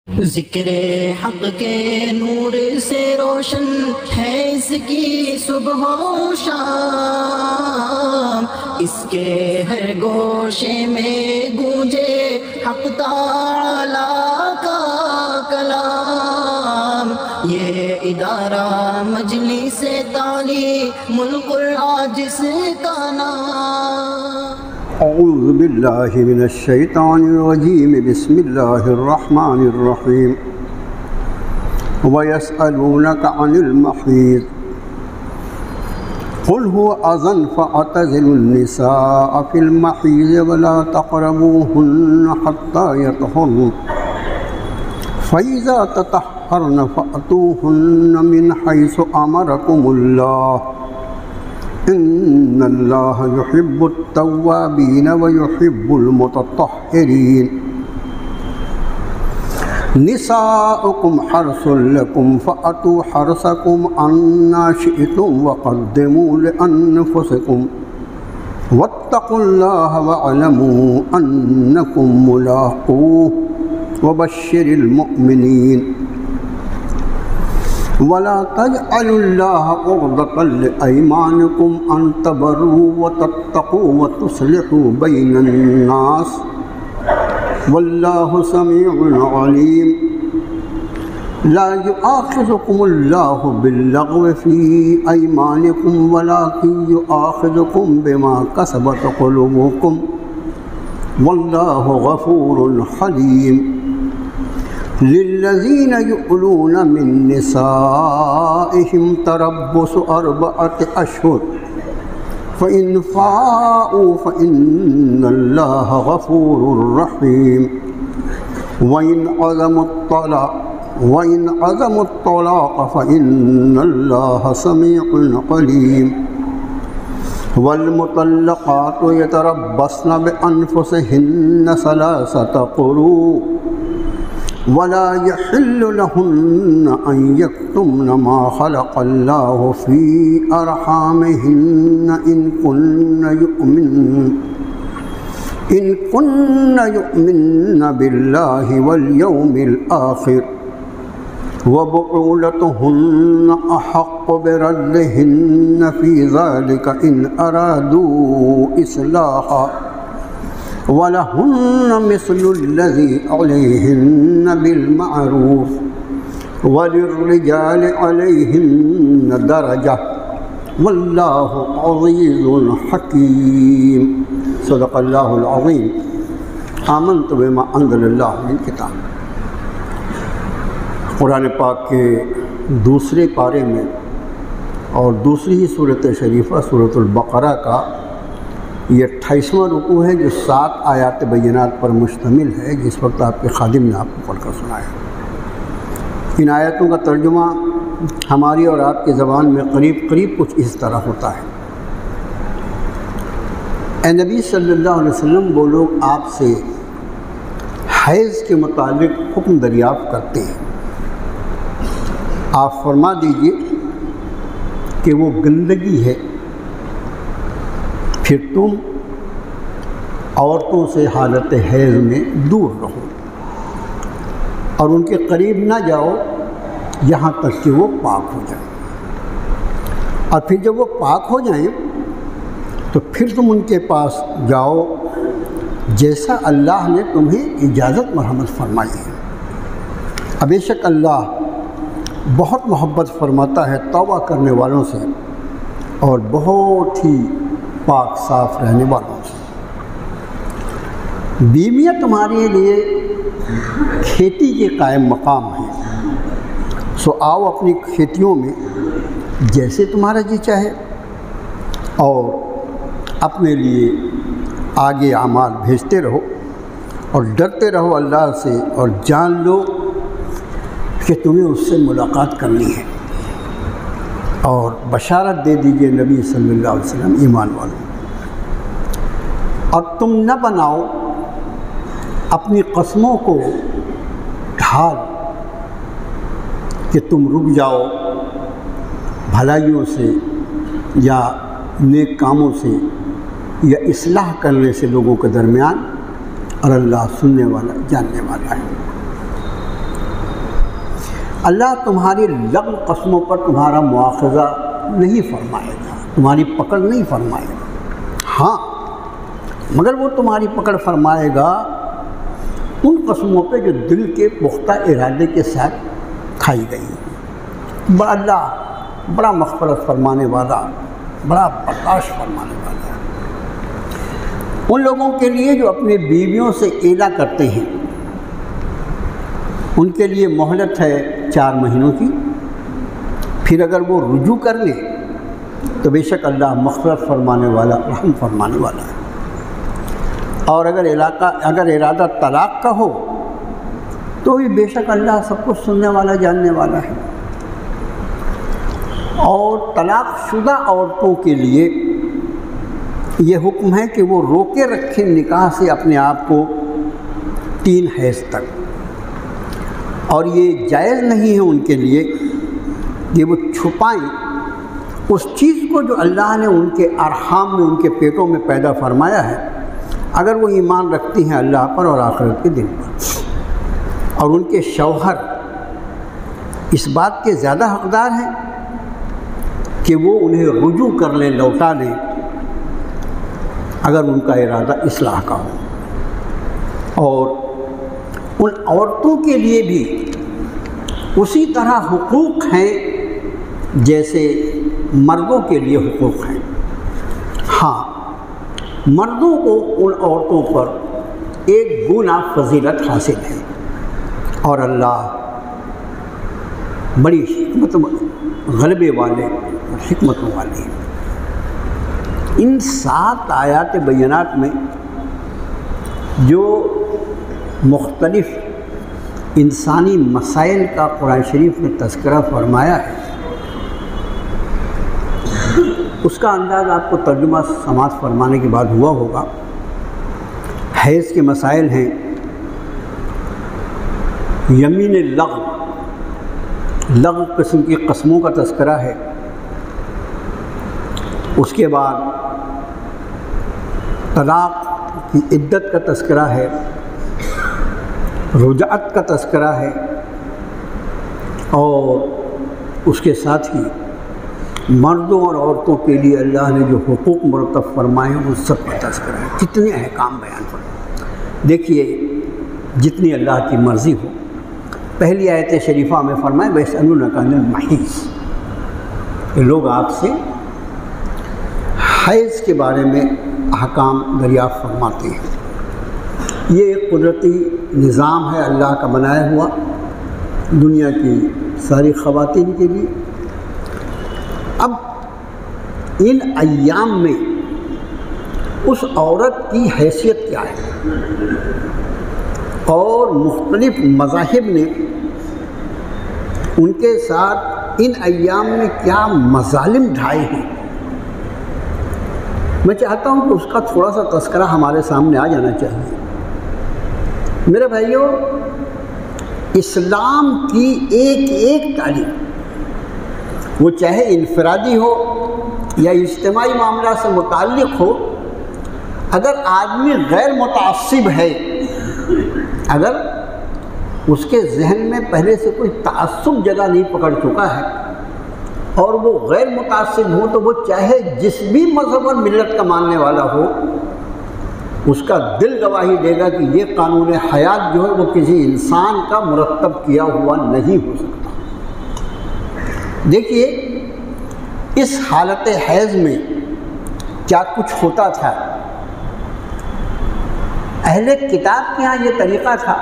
ذکر حق کے نور سے روشن ہے اس کی صبح و شام، اس کے ہر گوشے میں گونجے حق تعالی کا کلام۔ یہ ادارہ مجلس تعلیم القرآن جس کا نام۔ اعوذ باللہ من الشیطان الرجیم، بسم اللہ الرحمن الرحیم۔ وَيَسْأَلُونَكَ عَنِ الْمَحِيضِ قُلْ هُوَ أَذًى فَاعْتَزِلُوا النِّسَاءَ فِي الْمَحِيضِ وَلَا تَقْرَبُوهُنَّ حَتَّى يَطْهُرْنَ فَإِذَا تَطَهَّرْنَ فَأْتُوهُنَّ مِنْ حَيْثُ أَمَرَكُمُ اللَّهُ إِنَّ اللَّهَ يُحِبُّ التَّوَّابِينَ وَيُحِبُّ الْمُتَطَهِّرِينَ۔ نِسَاؤُكُمْ حَرْثٌ لَكُمْ فَأْتُوا حَرْثَكُمْ أَنَّىٰ شِئْتُمْ وَقَدِّمُوا لِأَنفُسِكُمْ وَاتَّقُوا اللَّهَ وَاعْلَمُوا أَنَّكُمْ مُلَاقُوهُ وَبَشِّرِ الْمُؤْمِنِينَ۔ وَلَا تَجْعَلُوا اللَّهَ عُرْضَةً لِأَيْمَانِكُمْ أَن تَبَرُّوا وَتَتَّقُوا وَتُصْلِحُوا بَيْنَ النَّاسِ وَاللَّهُ سَمِيعٌ عَلِيمٌ۔ لَا يُؤَاخِذُكُمُ اللَّهُ بِاللَّغْوِ فِي أَيْمَانِكُمْ وَلَٰكِن يُؤَاخِذُكُم بِمَا كَسَبَتْ قُلُوبُكُمْ وَاللَّهُ غَفُورٌ حَلِيمٌ۔ لِلَّذِينَ يُؤْلُونَ مِن نِّسَائِهِمْ تَرَبُّصُ 4 أشهر فَإِنْ فَاءُوا فَإِنَّ اللَّهَ غَفُورٌ رَّحِيمٌ۔ وَإِنْ عَزَمُوا الطَّلَاقَ فَإِنَّ اللَّهَ سَمِيعٌ عَلِيمٌ۔ وَالْمُطَلَّقَاتُ يَتَرَبَّصْنَ بِأَنفُسِهِنَّ 3 قُرُوءٍ وَلَا يَحِلُّ لَهُنَّ أَن يَكْتُمْنَ مَا خَلَقَ اللَّهُ فِي أَرْحَامِهِنَّ إِن كُنَّ يُؤْمِنَّ بِاللَّهِ وَالْيَوْمِ الْآخِرِ وَبُعُولَتُهُنَّ أَحَقُّ بِرَدِّهِنَّ فِي ذَلِكَ إِنْ أَرَادُوا إِصْلَاحًا وَلَهُنَّ مِثْلُ الَّذِي عَلَيْهِنَّ بِالْمَعْرُوفِ وَلِلرِّجَالِ عَلَيْهِنَّ دَرَجَةٌ وَاللَّهُ عَزِيزٌ حَكِيمٌ۔ صدق اللہ العظیم۔ آمنت بما انزل اللہ من کتاب۔ قرآن پاک کے دوسرے پارے میں اور دوسری ہی صورت شریفہ سورۃ البقرہ کا یہ 28واں رکوع ہے جو 7 آیات بینات پر مشتمل ہے، جس وقت آپ کے خادم نے آپ کو پڑھ کر سنایا۔ ان آیاتوں کا ترجمہ ہماری اور آپ کی زبان میں قریب کچھ اس طرح ہوتا ہے۔ اے نبی صلی اللہ علیہ وسلم، وہ لوگ آپ سے حیض کے متعلق حکم دریافت کرتے ہیں، آپ فرما دیجئے کہ وہ گندگی ہے، پھر تم عورتوں سے حالت حیض میں دور رہو اور ان کے قریب نہ جاؤ یہاں تک کہ وہ پاک ہو جائیں، اور پھر جب وہ پاک ہو جائیں تو پھر تم ان کے پاس جاؤ جیسا اللہ نے تمہیں اجازت مرحمت فرمائی ہے۔ بے شک اللہ بہت محبت فرماتا ہے توبہ کرنے والوں سے اور بہت ہی پاک صاف رہنے والوں سے۔ بیویاں تمہارے لیے کھیتی کے قائم مقام ہیں، سو آؤ اپنی کھیتیوں میں جیسے تمہارا جی چاہے اور اپنے لیے آگے اعمال بھیجتے رہو اور ڈرتے رہو اللہ سے، اور جان لو کہ تمہیں اس سے ملاقات کرنی ہے، اور بشارت دے دیجئے نبی صلی اللہ علیہ وسلم ایمان والوں۔ اور تم نہ بناؤ اپنی قسموں کو ڈھال کہ تم رک جاؤ بھلائیوں سے یا نیک کاموں سے یا اصلاح کرنے سے لوگوں کے درمیان، اور اللہ سننے والا جاننے والا ہے۔ اللہ تمہاری لغو قسموں پر تمہارا مواخذہ نہیں فرمائے گا، تمہاری پکڑ نہیں فرمائے گا۔ ہاں مگر وہ تمہاری پکڑ فرمائے گا ان قسموں پہ جو دل کے پختہ ارادے کے ساتھ کھائی گئی۔ اللہ بڑا مغفرت فرمانے والا، بڑا برداشت فرمانے والا ہے۔ ان لوگوں کے لیے جو اپنے بیویوں سے ایلا کرتے ہیں ان کے لیے مہلت ہے 4 مہینوں کی، پھر اگر وہ رجوع کر لیں تو بے شک اللہ مغفرت فرمانے والا، رحم فرمانے والا ہے۔ اور اگر ارادہ طلاق کا ہو تو بھی بے شک اللہ سب کچھ سننے والا، جاننے والا ہے۔ اور طلاق شدہ عورتوں کے لیے یہ حکم ہے کہ وہ روکے رکھیں نکاح سے اپنے آپ کو 3 حیض تک، اور یہ جائز نہیں ہے ان کے لیے کہ وہ چھپائیں اس چیز کو جو اللہ نے ان کے ارحام میں، ان کے پیٹوں میں پیدا فرمایا ہے، اگر وہ ایمان رکھتی ہیں اللہ پر اور آخرت کے دن پر۔ اور ان کے شوہر اس بات کے زیادہ حقدار ہیں کہ وہ انہیں رجوع کر لیں، لوٹا لیں، اگر ان کا ارادہ اصلاح کا ہو۔ اور ان عورتوں کے لیے بھی اسی طرح حقوق ہیں جیسے مردوں کے لیے حقوق ہیں۔ ہاں مردوں کو ان عورتوں پر ایک گنا فضیلت حاصل ہے، اور اللہ بڑی حکمت غلبے والے اور حکمتوں والے ہیں۔ ان 7 آیات بینات میں جو مختلف انسانی مسائل کا قرآن شریف نے تذکرہ فرمایا ہے، اس کا انداز آپ کو ترجمہ سماعت فرمانے کے بعد ہوا ہوگا۔ حیض کے مسائل ہیں، یمین لغو قسم کی قسموں کا تذکرہ ہے، اس کے بعد طلاق کی عدت کا تذکرہ ہے، رجعت کا تذکرہ ہے، اور اس کے ساتھ ہی مردوں اور عورتوں کے لیے اللہ نے جو حقوق مرتب فرمائے ہیں ان سب کا تذکرہ ہے۔ کتنے احکام بیان فرمائے، دیکھیے جتنی اللہ کی مرضی ہو۔ پہلی آیت شریفہ میں فرمائے وَيَسْأَلُونَكَ عَنِ الْمَحِيضِ، کہ لوگ آپ سے حیض کے بارے میں احکام دریافت فرماتے ہیں۔ یہ ایک قدرتی نظام ہے اللہ کا بنایا ہوا دنیا کی ساری خواتین کے لیے۔ اب ان ایام میں اس عورت کی حیثیت کیا ہے، اور مختلف مذاہب نے ان کے ساتھ ان ایام میں کیا مظالم ڈھائے ہیں، میں چاہتا ہوں کہ اس کا تھوڑا سا تذکرہ ہمارے سامنے آ جانا چاہیے۔ میرے بھائیوں، اسلام کی ایک ایک تعلیم، وہ چاہے انفرادی ہو یا اجتماعی معاملات سے متعلق ہو، اگر آدمی غیر متعصب ہے، اگر اس کے ذہن میں پہلے سے کوئی تعصب جگہ نہیں پکڑ چکا ہے اور وہ غیر متعصب ہو، تو وہ چاہے جس بھی مذہب اور ملت کا ماننے والا ہو، اس کا دل گواہی دے گا کہ یہ قانون حیات جو ہے وہ کسی انسان کا مرتب کیا ہوا نہیں ہو سکتا۔ دیکھیے اس حالت حیض میں کیا کچھ ہوتا تھا۔ اہل کتاب کے یہاں یہ طریقہ تھا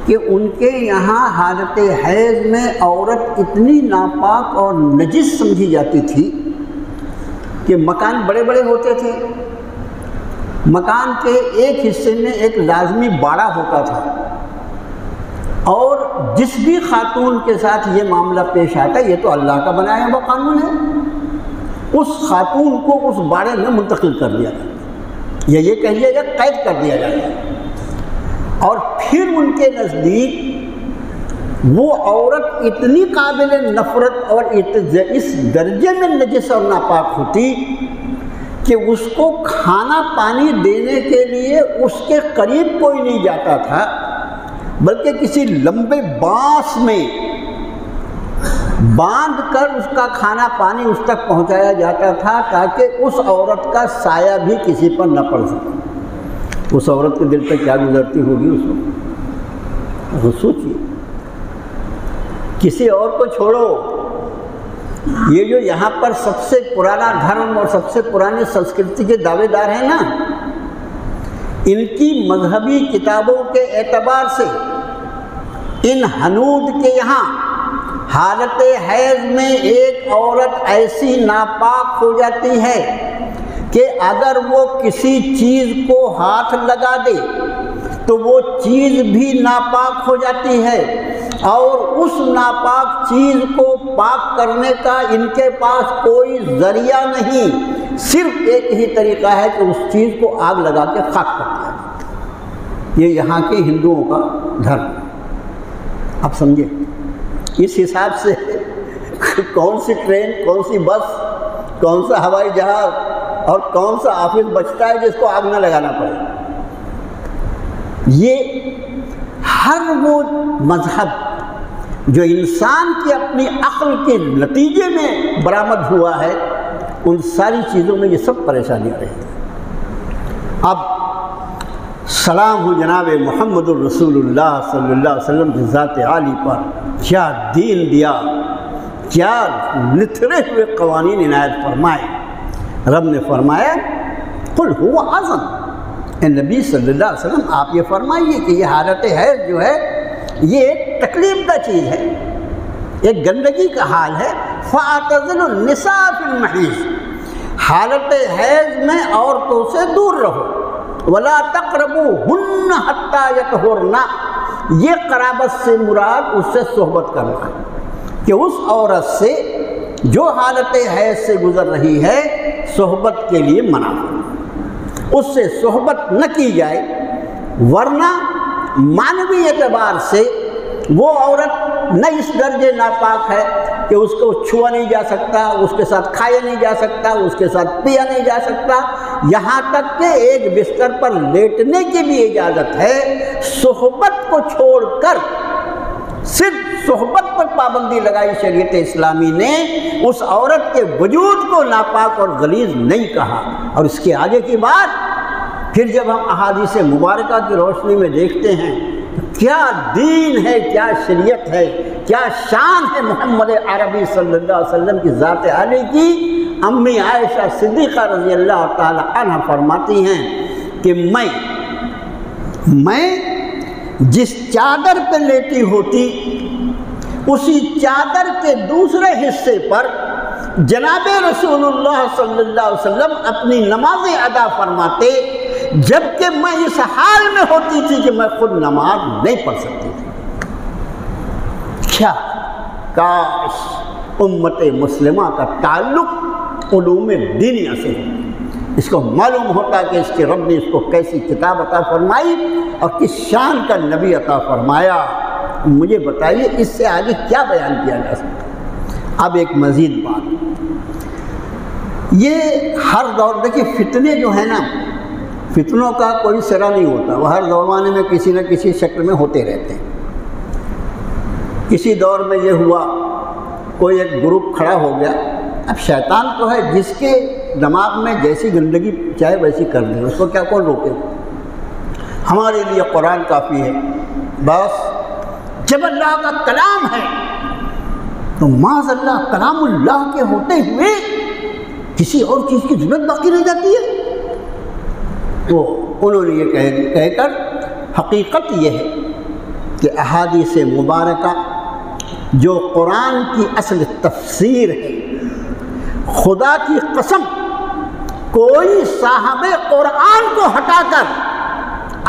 کہ ان کے یہاں حالت حیض میں عورت اتنی ناپاک اور نجس سمجھی جاتی تھی کہ مکان بڑے بڑے ہوتے تھے، مکان کے ایک حصے میں ایک لازمی باڑہ ہوتا تھا، اور جس بھی خاتون کے ساتھ یہ معاملہ پیش آتا ہے، یہ تو اللہ کا بنایا ہوا قانون ہے، اس خاتون کو اس باڑے میں منتقل کر دیا جاتا، یا یہ کہہ لیا جائے قید کر دیا جاتا، اور پھر ان کے نزدیک وہ عورت اتنی قابل نفرت اور اس درجے میں نجس اور ناپاک ہوتی کہ اس کو کھانا پانی دینے کے لیے اس کے قریب کوئی نہیں جاتا تھا، بلکہ کسی لمبے بانس میں باندھ کر اس کا کھانا پانی اس تک پہنچایا جاتا تھا تاکہ اس عورت کا سایہ بھی کسی پر نہ پڑ سکے۔ اس عورت کے دل پہ کیا گزرتی ہوگی اس وقت، وہ سوچیے۔ کسی اور کو چھوڑو، یہ جو یہاں پر سب سے پرانا دھرم اور سب سے پرانی سنسکرتی کے دعوے دار ہیں نا، ان کی مذہبی کتابوں کے اعتبار سے ان ہنود کے یہاں حالت حیض میں ایک عورت ایسی ناپاک ہو جاتی ہے کہ اگر وہ کسی چیز کو ہاتھ لگا دے تو وہ چیز بھی ناپاک ہو جاتی ہے، اور اس ناپاک چیز کو پاک کرنے کا ان کے پاس کوئی ذریعہ نہیں، صرف ایک ہی طریقہ ہے کہ اس چیز کو آگ لگا کے خاک کر دیا جائے۔ یہ یہاں کے ہندوؤں کا دھرم۔ آپ سمجھے اس حساب سے کون سی ٹرین، کون سی بس، کون سا ہوائی جہاز اور کون سا آفس بچتا ہے جس کو آگ نہ لگانا پڑے۔ یہ ہر وہ مذہب جو انسان کی اپنی عقل کے نتیجے میں برآمد ہوا ہے، ان ساری چیزوں میں یہ سب پریشانیاں رہی ہیں۔ اب سلام ہو جناب محمد الرسول اللہ صلی اللہ علیہ وسلم کی ذات عالی پر، کیا دین دیا، کیا نتھرے ہوئے قوانین عنایت فرمائے۔ رب نے فرمایا قل هو اذن، اے نبی صلی اللہ علیہ وسلم آپ یہ فرمائیے کہ یہ حالت حیض جو ہے یہ ایک تکلیف دہ چیز ہے، ایک گندگی کا حال ہے۔ فاعتزلوا النساء فی المحیض، حالت حیض میں عورتوں سے دور رہو۔ ولا تقربوهن حتی یطہرن، یہ قرابت سے مراد اس سے صحبت کرنا ہے کہ اس عورت سے جو حالت حیض سے گزر رہی ہے صحبت کے لیے منع ہے، اس سے صحبت نہ کی جائے، ورنہ معنوی اعتبار سے وہ عورت نہ اس درجے ناپاک ہے کہ اس کو چھوا نہیں جا سکتا، اس کے ساتھ کھایا نہیں جا سکتا، اس کے ساتھ پیا نہیں جا سکتا، یہاں تک کہ ایک بستر پر لیٹنے کی بھی اجازت ہے۔ صحبت کو چھوڑ کر صرف صحبت پر پابندی لگائی شریعت اسلامی نے، اس عورت کے وجود کو ناپاک اور غلیظ نہیں کہا۔ اور اس کے آگے کی بات پھر جب ہم احادیث مبارکہ کی روشنی میں دیکھتے ہیں کیا دین ہے، کیا شریعت ہے، کیا شان ہے محمد عربی صلی اللہ علیہ وسلم کی ذات عالی کی۔ امی عائشہ صدیقہ رضی اللہ تعالی عنہ فرماتی ہیں کہ میں جس چادر پہ لیٹی ہوتی اسی چادر کے دوسرے حصے پر جناب رسول اللہ صلی اللہ علیہ وسلم اپنی نمازیں ادا فرماتے، جبکہ میں اس حال میں ہوتی تھی کہ میں خود نماز نہیں پڑھ سکتی تھی۔ کیا کاش امت مسلمہ کا تعلق علوم دینیہ سے اس کو معلوم ہوتا کہ اس کے رب نے اس کو کیسی کتاب عطا فرمائی اور کس شان کا نبی عطا فرمایا۔ مجھے بتائیے اس سے آگے کیا بیان کیا جا سکتا۔ اب ایک مزید بات، یہ ہر دور دیکھیے فتنے جو ہیں نا، فتنوں کا کوئی سرا نہیں ہوتا، وہ ہر زمانے میں کسی نہ کسی شکل میں ہوتے رہتے ہیں۔ کسی دور میں یہ ہوا کوئی ایک گروپ کھڑا ہو گیا، اب شیطان تو ہے، جس کے دماغ میں جیسی گندگی چاہے ویسی کر دے، اس کو کیا کون روکے۔ ہمارے لیے قرآن کافی ہے، بس جب اللہ کا کلام ہے تو معاذ اللہ کلام اللہ کے ہوتے ہوئے کسی اور چیز کی ضرورت باقی رہ جاتی ہے۔ تو انہوں نے یہ کہہ کر حقیقت یہ ہے کہ احادیث مبارکہ جو قرآن کی اصل تفسیر ہے، خدا کی قسم کوئی صاحب قرآن کو ہٹا کر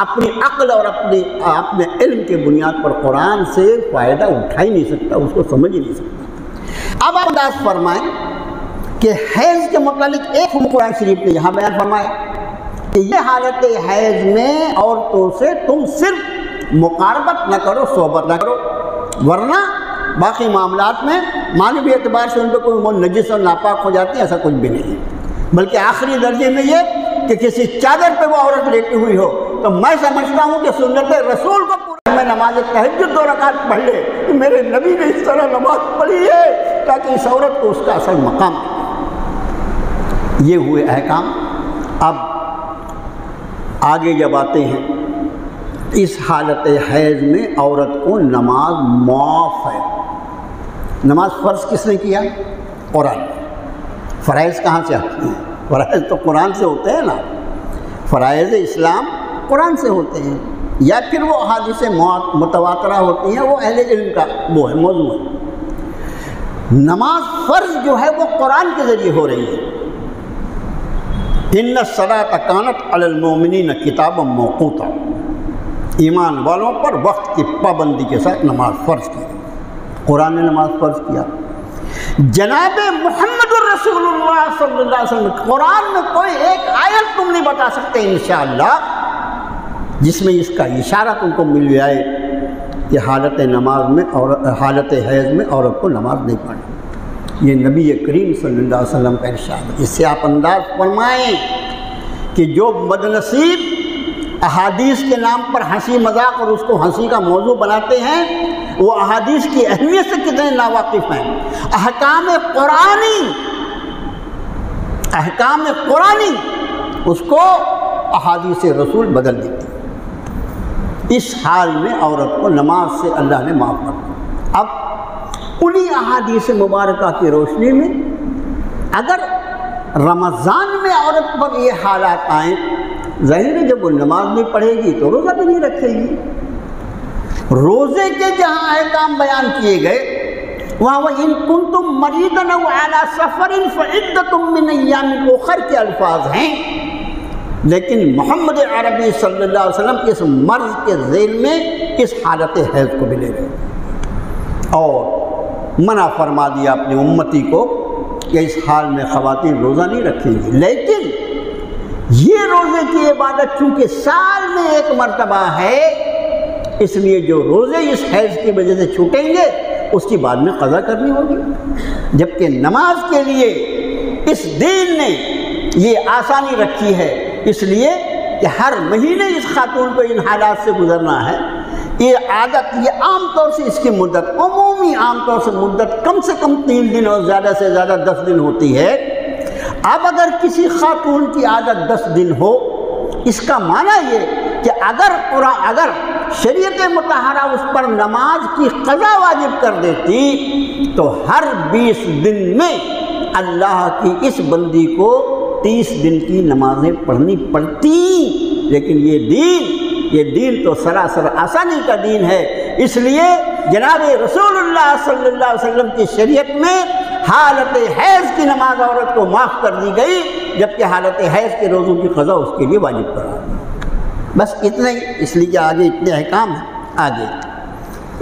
اپنی عقل اور اپنے علم کے بنیاد پر قرآن سے فائدہ اٹھا ہی نہیں سکتا، اس کو سمجھ ہی نہیں سکتا۔ اب آپ انداز فرمائیں کہ حیض کے متعلق ایک قرآن شریف نے یہاں بیان فرمایا کہ یہ حالت حیض میں عورتوں سے تم صرف مقاربت نہ کرو، صحبت نہ کرو، ورنہ باقی معاملات میں معنوی اعتبار سے ان پہ کوئی نجس اور ناپاک ہو جاتی ہے، ایسا کچھ بھی نہیں ہے۔ بلکہ آخری درجے میں یہ کہ کسی چادر پہ وہ عورت لیٹی ہوئی ہو تو میں سمجھتا ہوں کہ سنت رسول کو پورا میں نماز تہجد 2 رکعت پڑھ لے کہ میرے نبی نے اس طرح نماز پڑھی ہے، تاکہ اس عورت کو اس کا اصل مقام ملے۔ یہ ہوئے احکام۔ اب آگے جب آتے ہیں، اس حالت حیض میں عورت کو نماز معاف ہے۔ نماز فرض کس نے کیا؟ قرآن نے۔ فرائض کہاں سے آتے ہیں؟ فرائض تو قرآن سے ہوتے ہیں نا، فرائض اسلام قرآن سے ہوتے ہیں، یا پھر وہ احادیث متواترہ ہوتی ہیں، وہ اہل علم کا وہ ہے موضوع ہے۔ نماز فرض جو ہے وہ قرآن کے ذریعے ہو رہی ہے۔ ان الصلاۃ کانت علی المؤمنین کتابا موقوتا، ایمان والوں پر وقت کی پابندی کے ساتھ نماز فرض کی۔ قرآن نے نماز فرض کیا۔ جناب محمد الرسول اللہ صلی اللہ علیہ وسلم، قرآن میں کوئی ایک آیت تم نہیں بتا سکتے انشاءاللہ جس میں اس کا اشارہ تم کو مل جائے کہ حالت نماز میں اور حالت حیض میں عورت کو نماز نہیں پڑھنی۔ یہ نبی کریم صلی اللہ علیہ وسلم کا ارشاد ہے۔ اس سے آپ انداز فرمائیں کہ جو بدنصیب احادیث کے نام پر ہنسی مذاق اور اس کو ہنسی کا موضوع بناتے ہیں، وہ احادیث کی اہمیت سے کتنے ناواقف ہیں۔ احکام قرآنی اس کو احادیث رسول بدل دیتی۔ اس حال میں عورت کو نماز سے اللہ نے معاف کر دیا۔ اب انہی احادیث مبارکہ کی روشنی میں اگر رمضان میں عورت پر یہ حالات آئیں، ظاہر ہے جب وہ نماز نہیں پڑھے گی تو روزہ بھی نہیں رکھے گی۔ روزے کے جہاں احکام بیان کیے گئے وہاں وَإِن كُنتُم مَرِيضًا أَوْ عَلَىٰ سَفَرٍ فَعِدَّةٌ مِّنْ أَيَّامٍ أُخَرَ کے الفاظ ہیں، لیکن محمد عربی صلی اللہ علیہ وسلم اس مرض کے ذیل میں اس حالت حیض کو بھی لے گئے اور منع فرما دیا اپنی امتی کو کہ اس حال میں خواتین روزہ نہیں رکھیں گی۔ لیکن یہ روزے کی عبادت چونکہ سال میں ایک مرتبہ ہے، اس لیے جو روزے اس حیض کی وجہ سے چھوٹیں گے اس کی بعد میں قضا کرنی ہوگی۔ جبکہ نماز کے لیے اس دین نے یہ آسانی رکھی ہے، اس لیے کہ ہر مہینے اس خاتون کو ان حالات سے گزرنا ہے۔ یہ عادت، یہ عام طور سے اس کی مدت، عمومی عام طور سے مدت کم سے کم 3 دن اور زیادہ سے زیادہ 10 دن ہوتی ہے۔ اب اگر کسی خاتون کی عادت 10 دن ہو، اس کا معنی یہ کہ اگر شریعت مطہرہ اس پر نماز کی قضا واجب کر دیتی تو ہر 20 دن میں اللہ کی اس بندی کو 30 دن کی نمازیں پڑھنی پڑتی۔ لیکن یہ دین تو سراسر آسانی کا دین ہے، اس لیے جناب رسول اللہ صلی اللہ علیہ وسلم کی شریعت میں حالت حیض کی نماز عورت کو معاف کر دی گئی، جبکہ حالت حیض کے روزوں کی قضا اس کے لیے واجب قرار۔ بس اتنا ہی، اس لیے کہ آگے اتنے احکام ہیں۔ آگے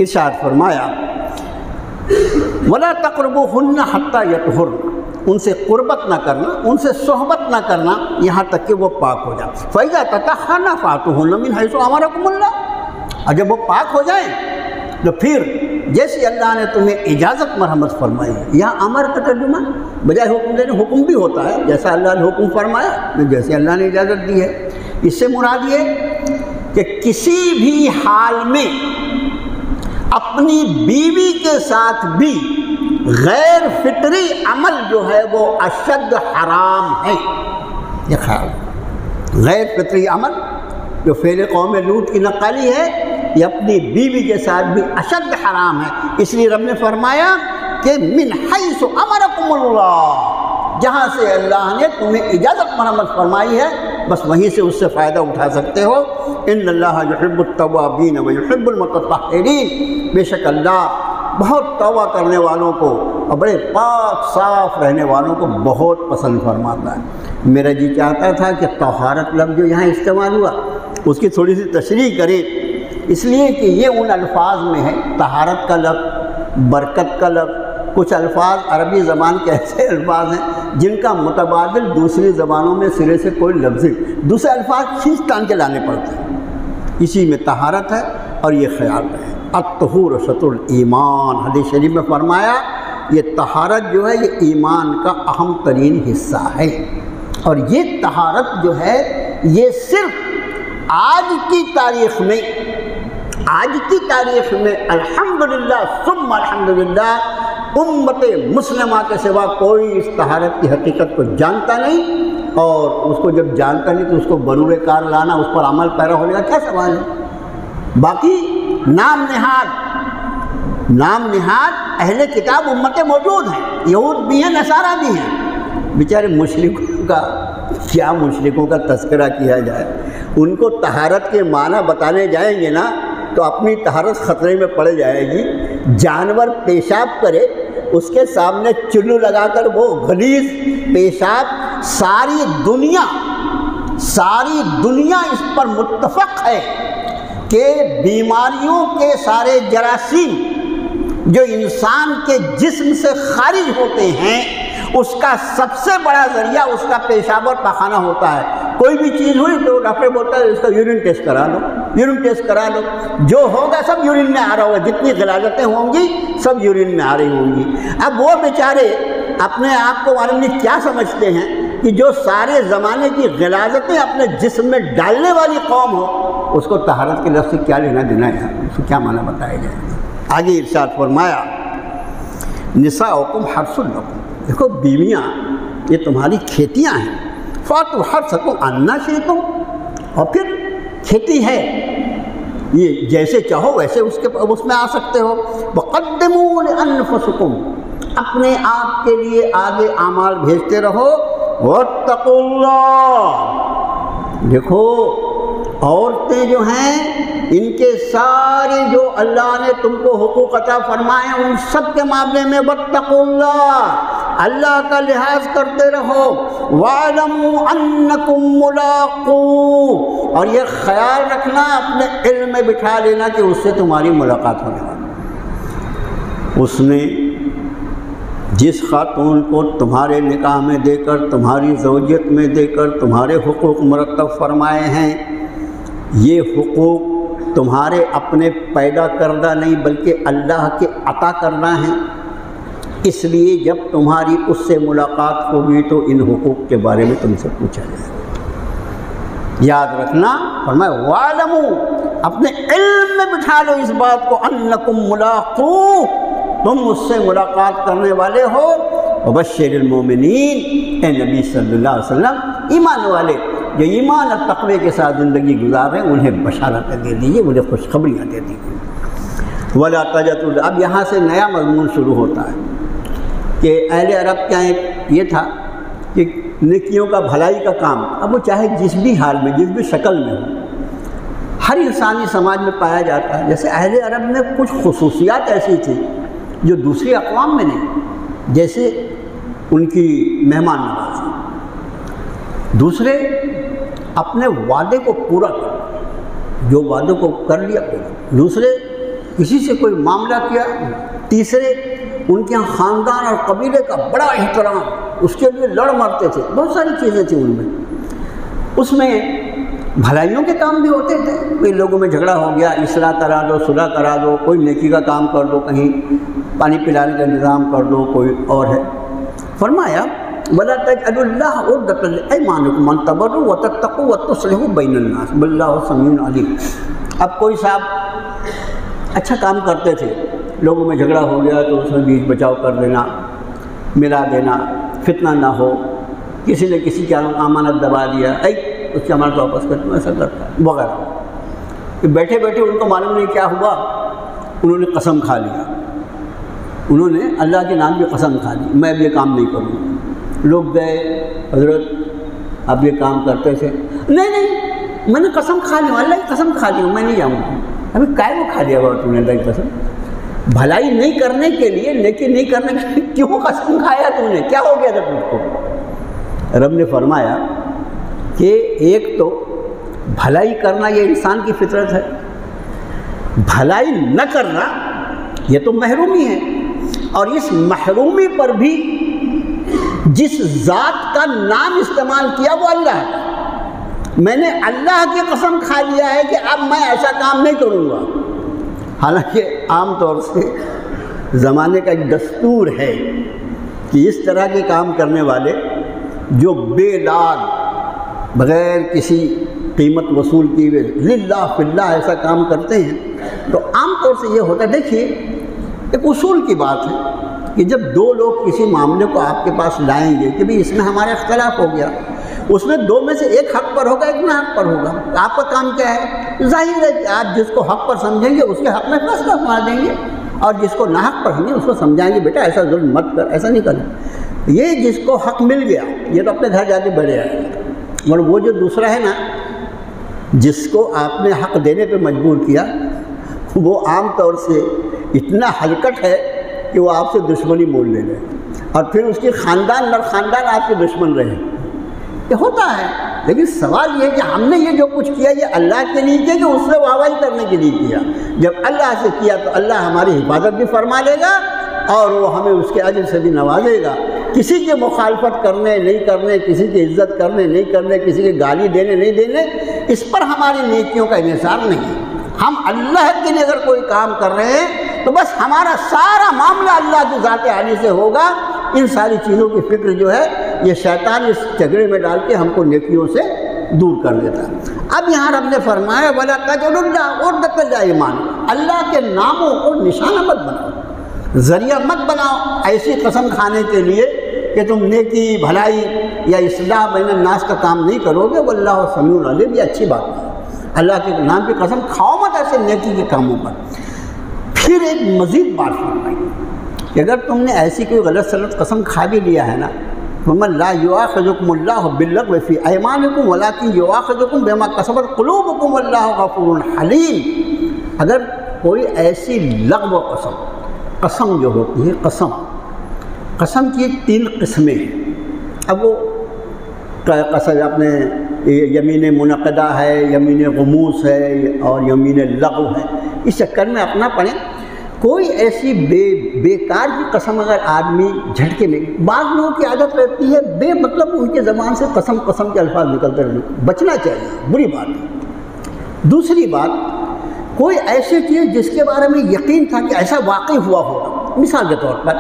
ارشاد فرمایا وَلَا تَقْرَبُوهُنَّ حَتَّى يَطْهُرْنَ، ان سے قربت نہ کرنا، ان سے صحبت نہ کرنا یہاں تک کہ وہ پاک ہو جائیں۔ فَإِذَا تَطَهَّرْنَ فَأْتُوهُنَّ مِنْ حَيْثُ أَمَرَكُمُ اللَّهُ، اور جب وہ پاک ہو جائیں تو پھر جیسے اللہ نے تمہیں اجازت مرحمت فرمائی ہے، یہاں امر کا ترجمہ بجائے حکم دینے حکم بھی ہوتا ہے، جیسا اللہ نے حکم فرمایا جیسے اللہ نے اجازت دی ہے۔ اس سے مراد یہ کہ کسی بھی حال میں اپنی بیوی کے ساتھ بھی غیر فطری عمل جو ہے وہ اشد حرام ہے۔ یہ خیال، غیر فطری عمل جو فعل قوم لوط کی نقالی ہے، یہ اپنی بیوی کے ساتھ بھی اشد حرام ہے۔ اس لیے رب نے فرمایا کہ من حیث امرکم اللہ، جہاں سے اللہ نے تمہیں اجازت مرحمت فرمائی ہے بس وہیں سے اس سے فائدہ اٹھا سکتے ہو۔ ان اللہ یحب التوابین ویحب المتطہرین، بے شک اللہ بہت توبہ کرنے والوں کو اور بڑے پاک صاف رہنے والوں کو بہت پسند فرماتا ہے۔ میرا جی چاہتا تھا کہ طہارت لفظ جو یہاں استعمال ہوا اس کی تھوڑی سی تشریح کریں، اس لیے کہ یہ ان الفاظ میں ہے، طہارت کا لفظ، برکت کا لفظ۔ کچھ الفاظ عربی زبان کے ایسے الفاظ ہیں جن کا متبادل دوسری زبانوں میں سرے سے کوئی لفظ دوسرے الفاظ کھینچ تان کے لانے پڑتے ہیں، اسی میں طہارت ہے اور یہ خیال رہے۔ الطہور شطر الایمان، حدیث شریف میں فرمایا یہ طہارت جو ہے یہ ایمان کا اہم ترین حصہ ہے، اور یہ طہارت جو ہے یہ صرف آج کی تاریخ میں آج کی تاریخ میں الحمدللہ ثم الحمدللہ امت مسلمہ کے سوا کوئی اس طہارت کی حقیقت کو جانتا نہیں، اور اس کو جب جانتا نہیں تو اس کو برور کار لانا، اس پر عمل پیرا ہونے کا کیا سوال ہے؟ باقی نام نہاد اہل کتاب امتیں موجود ہیں، یہود بھی ہیں، نصارہ بھی ہیں، بیچارے مشرکوں کا کیا، مشرکوں کا تذکرہ کیا جائے، ان کو طہارت کے معنی بتانے جائیں گے نا تو اپنی طہارت خطرے میں پڑ جائے گی۔ جانور پیشاب کرے، اس کے سامنے چلو لگا کر وہ غلیظ پیشاب، ساری دنیا اس پر متفق ہے کہ بیماریوں کے سارے جراثیم جو انسان کے جسم سے خارج ہوتے ہیں اس کا سب سے بڑا ذریعہ اس کا پیشاب اور پاخانہ ہوتا ہے۔ کوئی بھی چیز ہوئی تو ڈاکٹر بولتا ہے اس کا یورین ٹیسٹ کرا لو، جو ہوگا سب یورین میں آ رہا ہوگا، جتنی غلاظتیں ہوں گی سب یورین میں آ رہی ہوں گی۔ اب وہ بیچارے اپنے آپ کو معلوم نہیں کیا سمجھتے ہیں کہ جو سارے زمانے کی غلاظتیں اپنے جسم میں ڈالنے والی قوم ہو، اس کو طہارت کے لفظ سے کیا لینا دینا ہے، اس کو کیا معنی بتائے جائیں گے۔ آگے ارشاد فرمایا نساؤکم حرث لکم، دیکھو بیویاں یہ تمہاری کھیتیاں ہیں، فاتوا حرثکم انا شئتم، اور پھر کھیتی ہے یہ جیسے چاہو ویسے اس میں آ سکتے ہو۔ وقدموا لانفسکم، اپنے آپ کے لیے آگے اعمال بھیجتے رہو۔ واتقوا اللہ، دیکھو عورتیں جو ہیں ان کے سارے جو اللہ نے تم کو حقوق عطا فرمائے ہیں ان سب کے معاملے میں واتقوا اللہ، اللہ کا لحاظ کرتے رہو۔ وَاعْلَمُوا أَنَّكُمْ مُلَاقُوهُ، اور یہ خیال رکھنا اپنے علم میں بٹھا لینا کہ اس سے تمہاری ملاقات ہونے والی۔ اس نے جس خاتون کو تمہارے نکاح میں دے کر، تمہاری زوجیت میں دے کر تمہارے حقوق مرتب فرمائے ہیں، یہ حقوق تمہارے اپنے پیدا کردہ نہیں بلکہ اللہ کے عطا کرنا ہے، اس لیے جب تمہاری اس سے ملاقات ہوگی تو ان حقوق کے بارے میں تم سے پوچھا جائے گا۔ یاد رکھنا فرمایا وَاعْلَمُوا، اپنے علم میں بٹھا لو اس بات کو، انکم ملاقوہ، تم اس سے ملاقات کرنے والے ہو۔ وبشر المومنین، اے نبی صلی اللہ علیہ وسلم ایمان والے جو ایمان اور تقوی کے ساتھ زندگی گزار رہے ہیں انہیں بشارتیں دے دیجیے، انہیں خوشخبریاں دے دیجیے۔ ولا تجدوا، اب یہاں سے نیا مضمون شروع ہوتا ہے کہ اہل عرب کا ایک یہ تھا کہ نیکیوں کا بھلائی کا کام، اب وہ چاہے جس بھی حال میں جس بھی شکل میں ہو، ہر انسانی سماج میں پایا جاتا ہے۔ جیسے اہل عرب میں کچھ خصوصیات ایسی تھیں جو دوسری اقوام میں نہیں، جیسے ان کی مہمان نوازی، دوسرے اپنے وعدے کو پورا کر، جو وعدے کو کر لیا پورا، دوسرے کسی سے کوئی معاملہ کیا، تیسرے ان کے یہاں خاندان اور قبیلے کا بڑا احترام، اس کے لیے لڑ مرتے تھے، بہت ساری چیزیں تھیں ان میں۔ اس میں بھلائیوں کے کام بھی ہوتے تھے، کوئی لوگوں میں جھگڑا ہو گیا، اصلاح کرا دو، صلح کرا دو، کوئی نیکی کا کام کر دو، کہیں پانی پلانے کا انتظام کر دو، کوئی اور ہے۔ فرمایا وَلَا تَجْعَلُوا اللَّهَ عُرْضَةً لِأَيْمَانِكُمْ أَن تَبَرُّوا وَتَتَّقُوا وَتُصْلِحُوا بَيْنَ النَّاسِ وَاللَّهُ سَمِيعٌ عَلِيمٌ۔ اب کوئی صاحب اچھا کام کرتے تھے، لوگوں میں جھگڑا ہو گیا تو اس میں بیچ بچاؤ کر دینا، ملا دینا، فتنہ نہ ہو، کسی نے کسی کی امانت دبا دیا، اس کی امانت واپس کر دوں، ایسا کرتا ہے وغیرہ۔ بیٹھے بیٹھے ان کو معلوم نہیں کیا ہوا، انہوں نے قسم کھا لیا، انہوں نے اللہ کے نام کی قسم کھا لی، میں اب یہ کام نہیں کروں گا۔ لوگ گئے، حضرت اب یہ کام کرتے تھے، نہیں میں نے قسم کھا لی، اللہ کی قسم کھا لی، میں نہیں جاؤں گا۔ ابھی کائے کو کھا لیا ہوا تم نے اللہ کی قسم؟ بھلائی نہیں کرنے کے لیے، نیکی نہیں کرنے کے لیے کیوں قسم کھایا تم نے؟ کیا ہو گیا تھا تم کو؟ رب نے فرمایا کہ ایک تو بھلائی کرنا یہ انسان کی فطرت ہے، بھلائی نہ کرنا یہ تو محرومی ہے، اور اس محرومی پر بھی جس ذات کا نام استعمال کیا وہ اللہ ہے۔ میں نے اللہ کی قسم کھا لیا ہے کہ اب میں ایسا کام نہیں کروں گا۔ حالانکہ عام طور سے زمانے کا ایک دستور ہے کہ اس طرح کے کام کرنے والے جو بے داد بغیر کسی قیمت وصول کیے ہوئے للہ فی اللہ ایسا کام کرتے ہیں تو عام طور سے یہ ہوتا ہے، دیکھیے ایک اصول کی بات ہے کہ جب دو لوگ کسی معاملے کو آپ کے پاس لائیں گے کہ بھئی اس میں ہمارا اختلاف ہو گیا، اس میں دو میں سے ایک حق پر ہوگا، ایک نہ حق پر ہوگا، آپ کا کام کیا ہے؟ ظاہر ہے کہ آپ جس کو حق پر سمجھیں گے اس کے حق میں فیصلہ فرما دیں گے، اور جس کو ناحق پر سمجھیں اس کو سمجھائیں گے بیٹا ایسا ظلم مت کر، ایسا نہیں کرنا۔ یہ جس کو حق مل گیا یہ تو اپنے گھر جا کے بیٹھ جائے گا، اور وہ جو دوسرا ہے نا جس کو آپ نے حق دینے پہ مجبور کیا، وہ عام طور سے اتنا ہلکٹ ہے کہ وہ آپ سے دشمنی مول لے لے، اور پھر اس کی خاندان در خاندان آپ کے دشمن رہے۔ یہ ہوتا ہے، لیکن سوال یہ ہے کہ ہم نے یہ جو کچھ کیا یہ اللہ کے لیے کیا کہ اس سے واہواہی کرنے کے لیے کیا؟ جب اللہ سے کیا تو اللہ ہماری حفاظت بھی فرما لے گا اور وہ ہمیں اس کے اجر سے بھی نوازے گا۔ کسی کی مخالفت کرنے نہیں کرنے، کسی کی عزت کرنے نہیں کرنے، کسی کی گالی دینے نہیں دینے، اس پر ہماری نیکیوں کا انحصار نہیں ہے۔ ہم اللہ کے لیے اگر کوئی کام کر رہے ہیں تو بس ہمارا سارا معاملہ اللہ کی ذات عالی سے ہوگا۔ ان ساری چیزوں کی فکر جو ہے یہ شیطان اس جھگڑے میں ڈال کے ہم کو نیکیوں سے دور کر دیتا ہے۔ اب یہاں رب نے فرمایا وَلَا تَجْعَلُوا اللَّهَ عُرْضَةً لِأَيْمَانِكُمْ، اللہ کے ناموں کو نشانہ مت بناؤ، ذریعہ مت بناؤ ایسی قسم کھانے کے لیے کہ تم نیکی بھلائی یا اصلاح بین الناس کا کام نہیں کرو گے۔ وَاللَّهُ سَمِيعٌ عَلِيمٌ، یہ اچھی بات ہے، اللہ کے نام کی قسم کھاؤ مت ایسے نیکی کے کاموں پر۔ پھر ایک مزید بات فرمائی کہ اگر تم نے ایسی کوئی غلط سلط قسم کھا بھی لیا ہے نا، وَمَن لَا يُؤَاخِذُكُمُ اللَّهُ بِاللَّغْوِ فِي أَيْمَانِكُمْ وَلَٰكِن يُؤَاخِذُكُم بِمَا كَسَبَتْ قُلُوبُكُمْ وَاللَّهُ غَفُورٌ حَلِيمٌ، اگر کوئی ایسی لغو قسم جو ہوتی ہے، قسم کی 3 قسمیں ہیں۔ اب وہ قسم اپنے یمین منعقدہ ہے، یمین غموس ہے اور یمین لغو ہے، اس چکر میں اپنا پڑھیں۔ کوئی ایسی بیکار کی قسم اگر آدمی جھٹکے میں، بعض لوگوں کی عادت رہتی ہے بے مطلب ان کے زبان سے قسم کے الفاظ نکلتے رہنے، بچنا چاہیے، بری بات ہے۔ دوسری بات، کوئی ایسی چیز جس کے بارے میں یقین تھا کہ ایسا واقعی ہوا ہوگا، مثال کے طور پر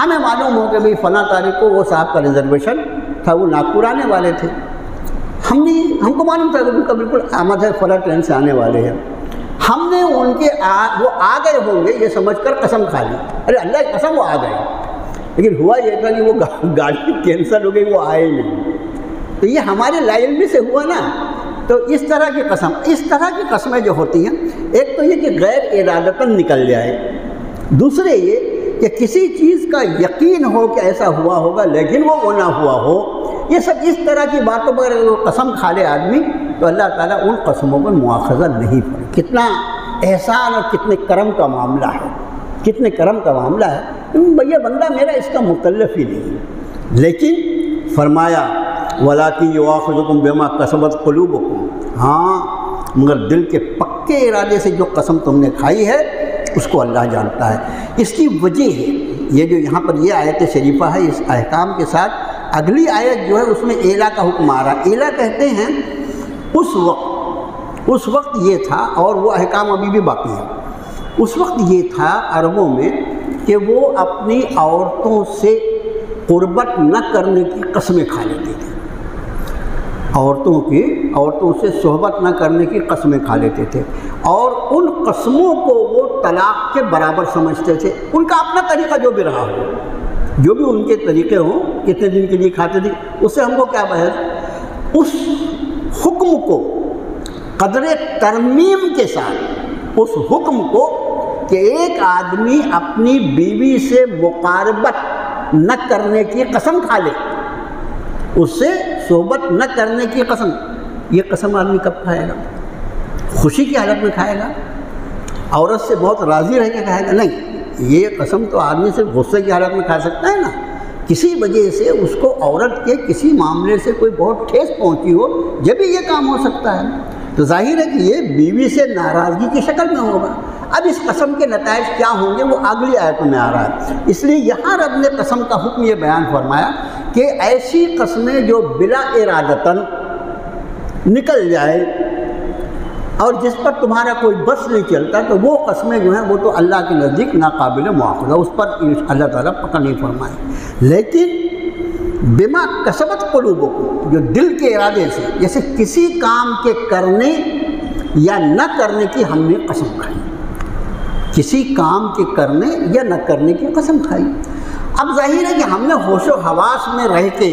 ہمیں معلوم ہو کہ بھئی فلاں تاریخ کو وہ صاحب کا ریزرویشن تھا، وہ ناگپور آنے والے تھے، ہم کو معلوم تھا کہ ان کا بالکل آمد ہے، فلاں ٹرین سے آنے والے ہیں، ہم نے ان کے وہ آ گئے ہوں گے یہ سمجھ کر قسم کھا لی، ارے اللہ کی قسم وہ آ گئے، لیکن ہوا یہ تھا کہ وہ گاڑی کینسل ہو گئی، وہ آئے نہیں، تو یہ ہمارے لا علمی سے ہوا نا۔ تو اس طرح کی قسمیں جو ہوتی ہیں، ایک تو یہ کہ غیر ارادتاً نکل جائے، دوسرے یہ کہ کسی چیز کا یقین ہو کہ ایسا ہوا ہوگا لیکن وہ نہ ہوا ہو، یہ سب اس طرح کی باتوں پر اگر وہ قسم کھا لے آدمی تو اللہ تعالیٰ ان قسموں پر مواخذہ نہیں کرے۔ کتنا احسان اور کتنے کرم کا معاملہ ہے، کتنے کرم کا معاملہ ہے، بھیا بندہ میرا اس کا مکلف ہی نہیں، لیکن فرمایا وَلَٰكِن يُؤَاخِذُكُم بِمَا كَسَبَتْ قُلُوبُكُم، ہاں مگر دل کے پکے ارادے سے جو قسم تم نے کھائی ہے اس کو اللہ جانتا ہے۔ اس کی وجہ ہے یہ جو یہاں پر یہ آیت شریفہ ہے، اس احکام کے ساتھ اگلی آیت جو ہے اس میں ایلا کا حکم آ رہا ہے۔ ایلا کہتے ہیں اس وقت یہ تھا، اور وہ احکام ابھی بھی باقی ہے، اس وقت یہ تھا عربوں میں کہ وہ اپنی عورتوں سے قربت نہ کرنے کی قسمیں کھا لیتے تھے، عورتوں سے صحبت نہ کرنے کی قسمیں کھا لیتے تھے، اور ان قسموں کو وہ طلاق کے برابر سمجھتے تھے۔ ان کا اپنا طریقہ جو بھی رہا ہو، جو بھی ان کے طریقے ہوں، کتنے دن کے لیے کھاتے تھے، اس سے ہم کو کیا بحث، اس حکم کو قدر ترمیم کے ساتھ، اس حکم کو کہ ایک آدمی اپنی بیوی سے مقاربت نہ کرنے کی قسم کھا لے، اس سے صحبت نہ کرنے کی قسم، یہ قسم آدمی کب کھائے گا؟ خوشی کی حالت میں کھائے گا؟ عورت سے بہت راضی رہ کے کھائے گا؟ نہیں، یہ قسم تو آدمی صرف غصے کی حالت میں کھا سکتا ہے نا، کسی وجہ سے اس کو عورت کے کسی معاملے سے کوئی بہت ٹھیس پہنچی ہو، جب بھی یہ کام ہو سکتا ہے، تو ظاہر ہے کہ یہ بیوی سے ناراضگی کی شکل میں ہوگا۔ اب اس قسم کے نتائج کیا ہوں گے وہ اگلی آیتوں میں آ رہا ہے، اس لیے یہاں رب نے قسم کا حکم یہ بیان فرمایا کہ ایسی قسمیں جو بلا ارادتاً نکل جائے اور جس پر تمہارا کوئی بس نہیں چلتا، تو وہ قسمیں جو ہیں وہ تو اللہ کے نزدیک ناقابل مواخذہ، اس پر اللہ تعالیٰ پکڑ نہیں فرمائے۔ لیکن بما کسبت قلوبکم، جو دل کے ارادے سے، جیسے کسی کام کے کرنے یا نہ کرنے کی ہم نے قسم کھائی، کسی کام کے کرنے یا نہ کرنے کی قسم کھائی۔ اب ظاہر ہے کہ ہم نے ہوش و حواس میں رہ کے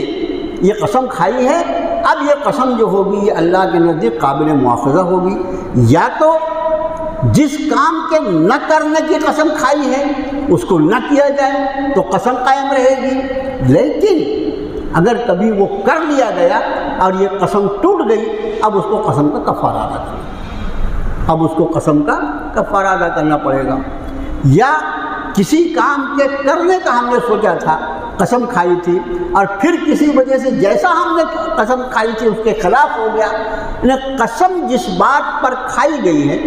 یہ قسم کھائی ہے، اب یہ قسم جو ہوگی یہ اللہ کے نزدیک قابل مواخذہ ہوگی۔ یا تو جس کام کے نہ کرنے کی قسم کھائی ہے اس کو نہ کیا جائے تو قسم قائم رہے گی، لیکن اگر کبھی وہ کر لیا گیا اور یہ قسم ٹوٹ گئی، اب اس کو قسم کا کفارہ ادا کرنا، اب اس کو قسم کا کفارہ ادا کرنا پڑے گا۔ یا کسی کام کے کرنے کا ہم نے سوچا تھا، قسم کھائی تھی، اور پھر کسی وجہ سے جیسا ہم نے قسم کھائی تھی اس کے خلاف ہو گیا، یعنی قسم جس بات پر کھائی گئی ہے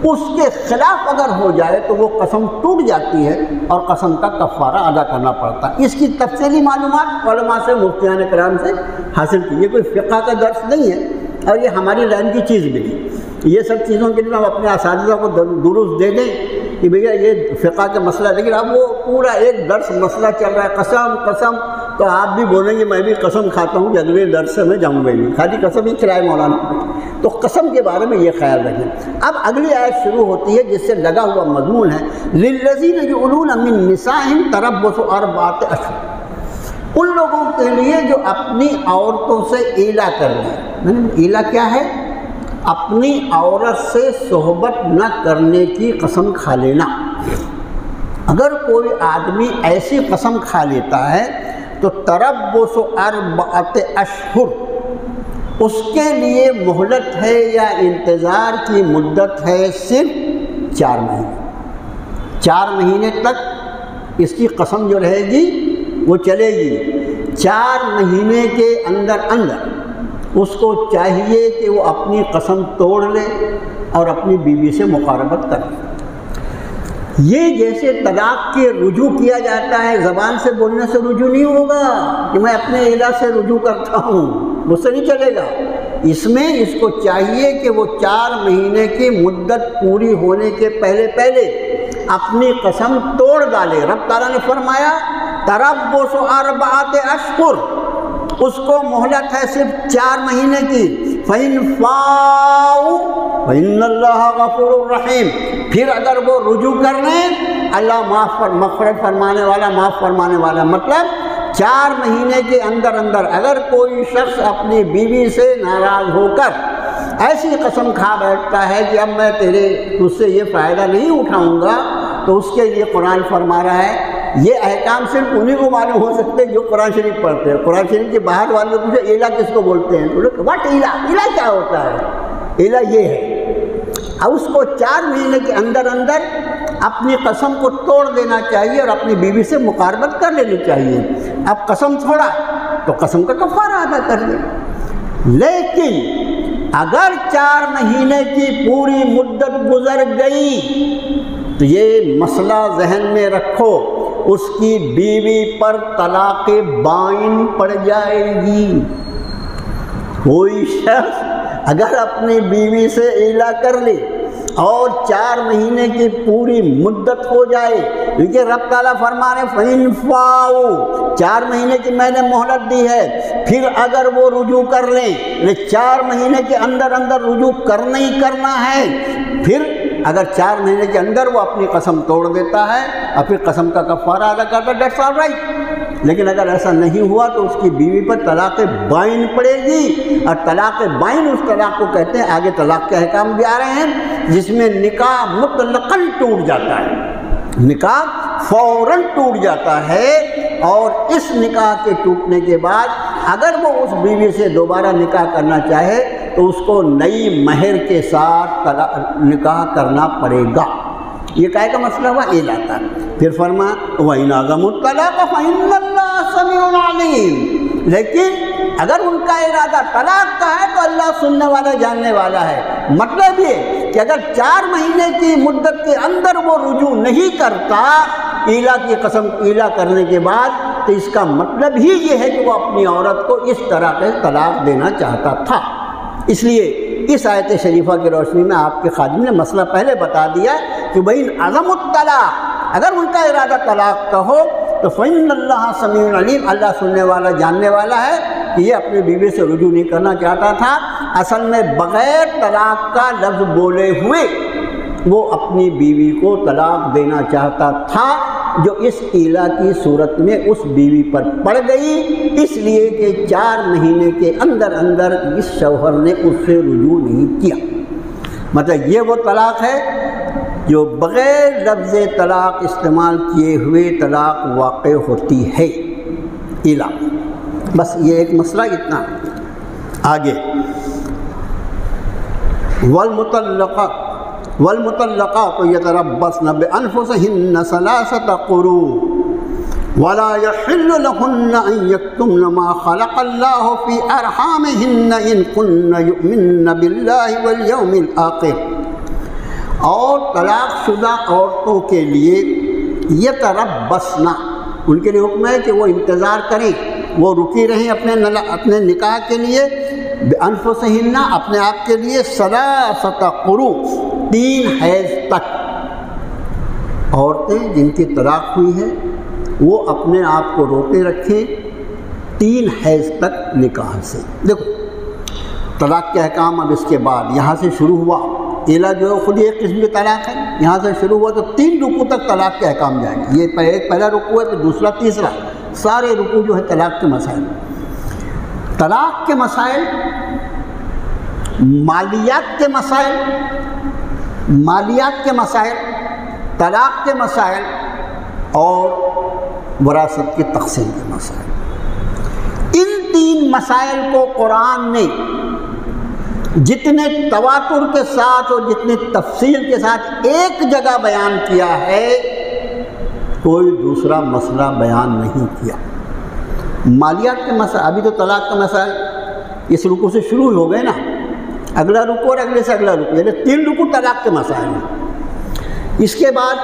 اس کے خلاف اگر ہو جائے تو وہ قسم ٹوٹ جاتی ہے اور قسم کا کفارہ ادا کرنا پڑتا ہے۔ اس کی تفصیلی معلومات علماء سے، مفتیان کرام سے حاصل کی۔ یہ کوئی فقہ کا درس نہیں ہے اور یہ ہماری لائن کی چیز بھی نہیں۔ یہ سب چیزوں کے لیے ہم اپنے اساتذہ کو درست دے دیں کہ بھیا یہ فقہ کا مسئلہ، لیکن اب وہ پورا ایک درس مسئلہ چل رہا ہے، قسم قسم، تو آپ بھی بولیں گے میں بھی قسم کھاتا ہوں کہ اگلے درس سے میں جاؤں گا نہیں، خالی قسم ہی کھلائے مولانا۔ تو قسم کے بارے میں یہ خیال رکھیں۔ اب اگلی آیت شروع ہوتی ہے جس سے لگا ہوا مضمون ہے للذین یؤلون من نسائہم تربص اربعۃ اشہر، ان لوگوں کے لیے جو اپنی عورتوں سے ایلا کر لیں۔ ایلا کیا ہے؟ اپنی عورت سے صحبت نہ کرنے کی قسم کھا لینا۔ اگر کوئی آدمی ایسی قسم کھا لیتا ہے تو تربص اربعۃ اشہر، اس کے لیے مہلت ہے یا انتظار کی مدت ہے صرف 4 مہینے۔ 4 مہینے تک اس کی قسم جو رہے گی وہ چلے گی۔ 4 مہینے کے اندر اس کو چاہیے کہ وہ اپنی قسم توڑ لے اور اپنی بیوی سے مقاربت کر لے۔ یہ جیسے طلاق کے رجوع کیا جاتا ہے، زبان سے بولنے سے رجوع نہیں ہوگا کہ میں اپنے ایلا سے رجوع کرتا ہوں، مجھ سے نہیں چلے گا۔ اس میں اس کو چاہیے کہ وہ 4 مہینے کی مدت پوری ہونے کے پہلے اپنی قسم توڑ ڈالے۔ رب تعالیٰ نے فرمایا تربص اربعۃ اشہر، اس کو مہلت ہے صرف 4 مہینے کی۔ فَإِنْ فَاءُوا فَإِنَّ اللَّهَ غَفُورٌ رَحِيمٌ، پھر اگر وہ رجوع کر لیں اللہ مغفرت فرمانے والا، معاف فرمانے والا۔ مطلب 4 مہینے کے اندر اگر کوئی شخص اپنی بیوی سے ناراض ہو کر ایسی قسم کھا بیٹھتا ہے کہ اب میں تجھ سے یہ فائدہ نہیں اٹھاؤں گا، تو اس کے لیے قرآن فرما رہا ہے یہ احکام صرف انہیں کو معلوم ہو سکتے جو قرآن شریف پڑھتے ہیں۔ قرآن شریف کے باہر والے کو پوچھے ایلا کس کو بولتے ہیں، تو واٹ ایلا، ایلا کیا ہوتا ہے؟ ایلا یہ ہے، اب اس کو 4 مہینے کے اندر اپنی قسم کو توڑ دینا چاہیے اور اپنی بیوی سے مقاربت کر لینی چاہیے۔ اب قسم چھوڑا تو قسم کا کفارہ ادا کر لے، لیکن اگر 4 مہینے کی پوری مدت گزر گئی تو یہ مسئلہ ذہن میں رکھو، اس کی بیوی پر طلاق بائن پڑ جائے گی۔ کوئی شخص اگر اپنی بیوی سے ایلا کر لے اور 4 مہینے کی پوری مدت ہو جائے، کیونکہ رب تعالیٰ فرمانے فَإِنْ فَاءُوا، 4 مہینے کی میں نے مہلت دی ہے، پھر اگر وہ رجوع کر لیں، 4 مہینے کے اندر رجوع کرنا ہی کرنا ہے، پھر اگر 4 مہینے کے اندر وہ اپنی قسم توڑ دیتا ہے اور پھر قسم کا کفارہ ادا کرتا ہے، دیٹس آل رائٹ۔ لیکن اگر ایسا نہیں ہوا تو اس کی بیوی پر طلاق بائن پڑے گی، اور طلاق بائن اس طلاق کو کہتے ہیں، آگے طلاق کے احکام بھی آ رہے ہیں، جس میں نکاح مطلقاً ٹوٹ جاتا ہے، نکاح فوراً ٹوٹ جاتا ہے، اور اس نکاح کے ٹوٹنے کے بعد اگر وہ اس بیوی سے دوبارہ نکاح کرنا چاہے تو اس کو نئی مہر کے ساتھ نکاح کرنا پڑے گا۔ یہ کہے کا مسئلہ ہوا ایلا کا۔ پھر فرمایا وَإِنْ عَزَمُوا الطَّلَاقَ فَإِنَّ اللَّهَ سَمِيعٌ عَلِيمٌ، لیکن اگر ان کا ارادہ طلاق کا ہے تو اللہ سننے والا جاننے والا ہے۔ مطلب یہ کہ اگر 4 مہینے کی مدت کے اندر وہ رجوع نہیں کرتا ایلا کی قسم ایلا کرنے کے بعد، تو اس کا مطلب ہی یہ ہے کہ وہ اپنی عورت کو اس طرح سے طلاق دینا چاہتا تھا۔ اس لیے اس آیت شریفہ کی روشنی میں آپ کے خادم نے مسئلہ پہلے بتا دیا کہ وَإِنْ عَزَمُوا الطَّلَاقَ، اگر ان کا ارادہ طلاق کا ہو تو فَإِنَّ اللَّهَ سَمِيعٌ عَلِيمٌ، اللہ سننے والا جاننے والا ہے کہ یہ اپنی بیوی سے رجوع نہیں کرنا چاہتا تھا۔ اصل میں بغیر طلاق کا لفظ بولے ہوئے وہ اپنی بیوی کو طلاق دینا چاہتا تھا، جو اس ایلا کی صورت میں اس بیوی پر پڑ گئی، اس لیے کہ 4 مہینے کے اندر اندر اس شوہر نے اس سے رجوع نہیں کیا۔ مطلب یہ وہ طلاق ہے جو بغیر لفظ طلاق استعمال کیے ہوئے طلاق واقع ہوتی ہے، ایلا۔ بس یہ ایک مسئلہ اتنا۔ آگے والمطلقات يتربصن بأنفسهن 3 قروء ولا يحل لهن أن يكتمن ما خلق الله في أرحامهن إن كن يؤمن بالله واليوم الآخر۔ اور طلاق شدہ عورتوں کے لیے یتربصن، ان کے لیے حکم ہے کہ وہ انتظار کریں، وہ رکی رہیں اپنے نکاح کے لیے، بانفسہن، اپنے آپ کے لیے، 3 قروء، 3 حیض تک۔ عورتیں جن کی طلاق ہوئی ہے وہ اپنے آپ کو روکے رکھیں 3 حیض تک نکاح سے۔ دیکھو طلاق کے احکام اب اس کے بعد یہاں سے شروع ہوا، ایلا جو ہے خود ایک قسم کی طلاق ہے، یہاں سے شروع ہوا تو 3 رکوع تک طلاق کے احکام جائیں گے۔ یہ ایک پہلا رکوع ہے، پھر دوسرا، تیسرا، سارے رکوع جو ہے طلاق کے مسائل۔ طلاق کے مسائل، مالیات کے مسائل، مالیات کے مسائل، طلاق کے مسائل اور وراثت کی تقسیم کے مسائل۔ ان 3 مسائل کو قرآن نے جتنے تواتر کے ساتھ اور جتنے تفصیل کے ساتھ ایک جگہ بیان کیا ہے، کوئی دوسرا مسئلہ بیان نہیں کیا۔ مالیات کے مسائل، ابھی تو طلاق کا مسائل اس رکوع سے شروع ہو گئے نا، اگلا رکوع اور اگلے سے اگلا رکوع، یعنی 3 رکوع طلاق کے مسائل ہیں۔ اس کے بعد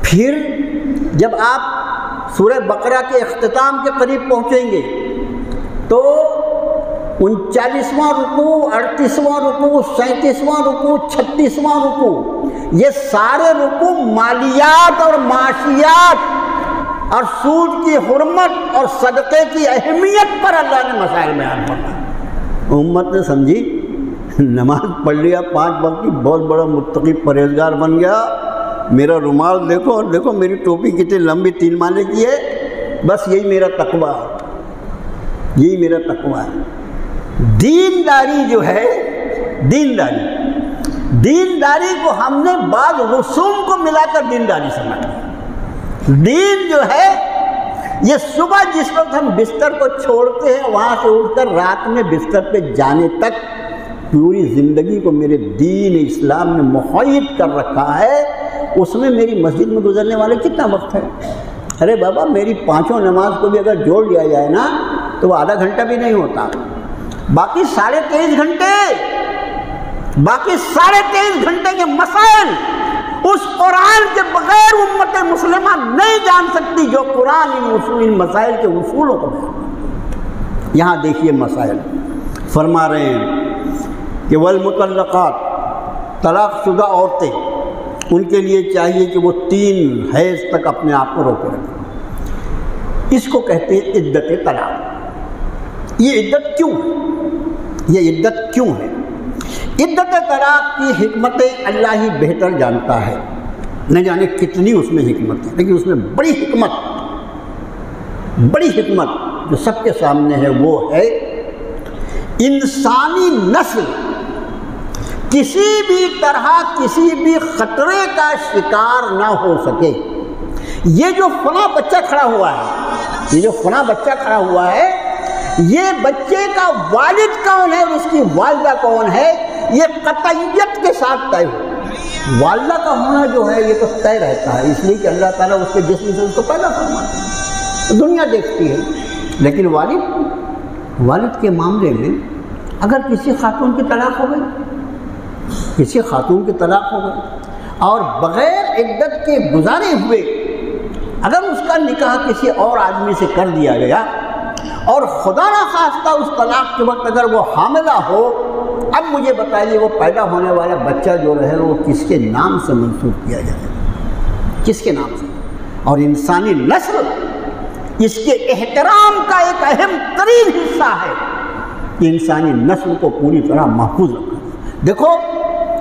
پھر جب آپ سورہ بقرہ کے اختتام کے قریب پہنچیں گے تو 39واں رکوع، 38واں رکوع، 37واں رکوع، 36واں رکوع، یہ سارے رکوع مالیات اور معاشیات اور سود کی حرمت اور صدقے کی اہمیت پر اللہ نے مسائل بیان فرمائے۔ امت نے سمجھی، نماز پڑھ لیا 5 وقت کی، بہت بڑا متقی پرہیزگار بن گیا، میرا رومال دیکھو اور دیکھو میری ٹوپی کتنی لمبی 3 مالے کی ہے، بس یہی میرا تقویٰ ہے، یہی میرا تقویٰ ہے۔ دینداری جو ہے، دینداری کو ہم نے بعض رسوم کو ملا کر دینداری سمجھا۔ دین جو ہے یہ صبح جس وقت ہم بستر کو چھوڑتے ہیں وہاں سے اٹھ کر رات میں بستر پہ جانے تک پوری زندگی کو میرے دین اسلام نے محیط کر رکھا ہے۔ اس میں میری مسجد میں گزرنے والے کتنا وقت ہے؟ ارے بابا میری 5 نماز کو بھی اگر جوڑ لیا جائے نا تو وہ آدھا گھنٹہ بھی نہیں ہوتا۔ باقی 23.5 گھنٹے، باقی 23.5 گھنٹے کے مسائل اس قرآن کے بغیر امت مسلمہ نہیں جان سکتی جو قرآن ان مسائل کے اصولوں کو بیان۔ یہاں دیکھیے مسائل فرما رہے ہیں کہ والمطلقات، طلاق شدہ عورتیں، ان کے لیے چاہیے کہ وہ 3 حیض تک اپنے آپ کو روکے رکھیں۔ اس کو کہتے ہیں عدت طلاق۔ یہ عدت کیوں ہے؟ یہ عدت کیوں ہے؟ عدت طلاق کی حکمتیں اللہ ہی بہتر جانتا ہے، نہ جانے کتنی اس میں حکمت ہے، لیکن اس میں بڑی حکمت جو سب کے سامنے ہے وہ ہے انسانی نسل کسی بھی طرح کسی بھی خطرے کا شکار نہ ہو سکے۔ یہ جو فلاں بچہ کھڑا ہوا ہے، یہ بچے کا والد کون ہے اور اس کی والدہ کون ہے، یہ قطعیت کے ساتھ طے ہو۔ والدہ کا ہونا جو ہے یہ تو طے رہتا ہے، اس لیے کہ اللہ تعالیٰ اس کے جسم سے اس کو پیدا فرماتا ہے، دنیا دیکھتی ہے۔ لیکن والد کے معاملے میں اگر کسی خاتون کی طلاق ہو گئی اور بغیر عدت کے گزارے ہوئے اگر اس کا نکاح کسی اور آدمی سے کر دیا گیا اور خدا نہ خواستہ اس طلاق کے وقت اگر وہ حاملہ ہو، اب مجھے بتائیے وہ پیدا ہونے والا بچہ جو رہے وہ کس کے نام سے منسوب کیا جائے، کس کے نام سے؟ اور انسانی نسل اس کے احترام کا ایک اہم ترین حصہ ہے کہ انسانی نسل کو پوری طرح محفوظ رکھنا۔ دیکھو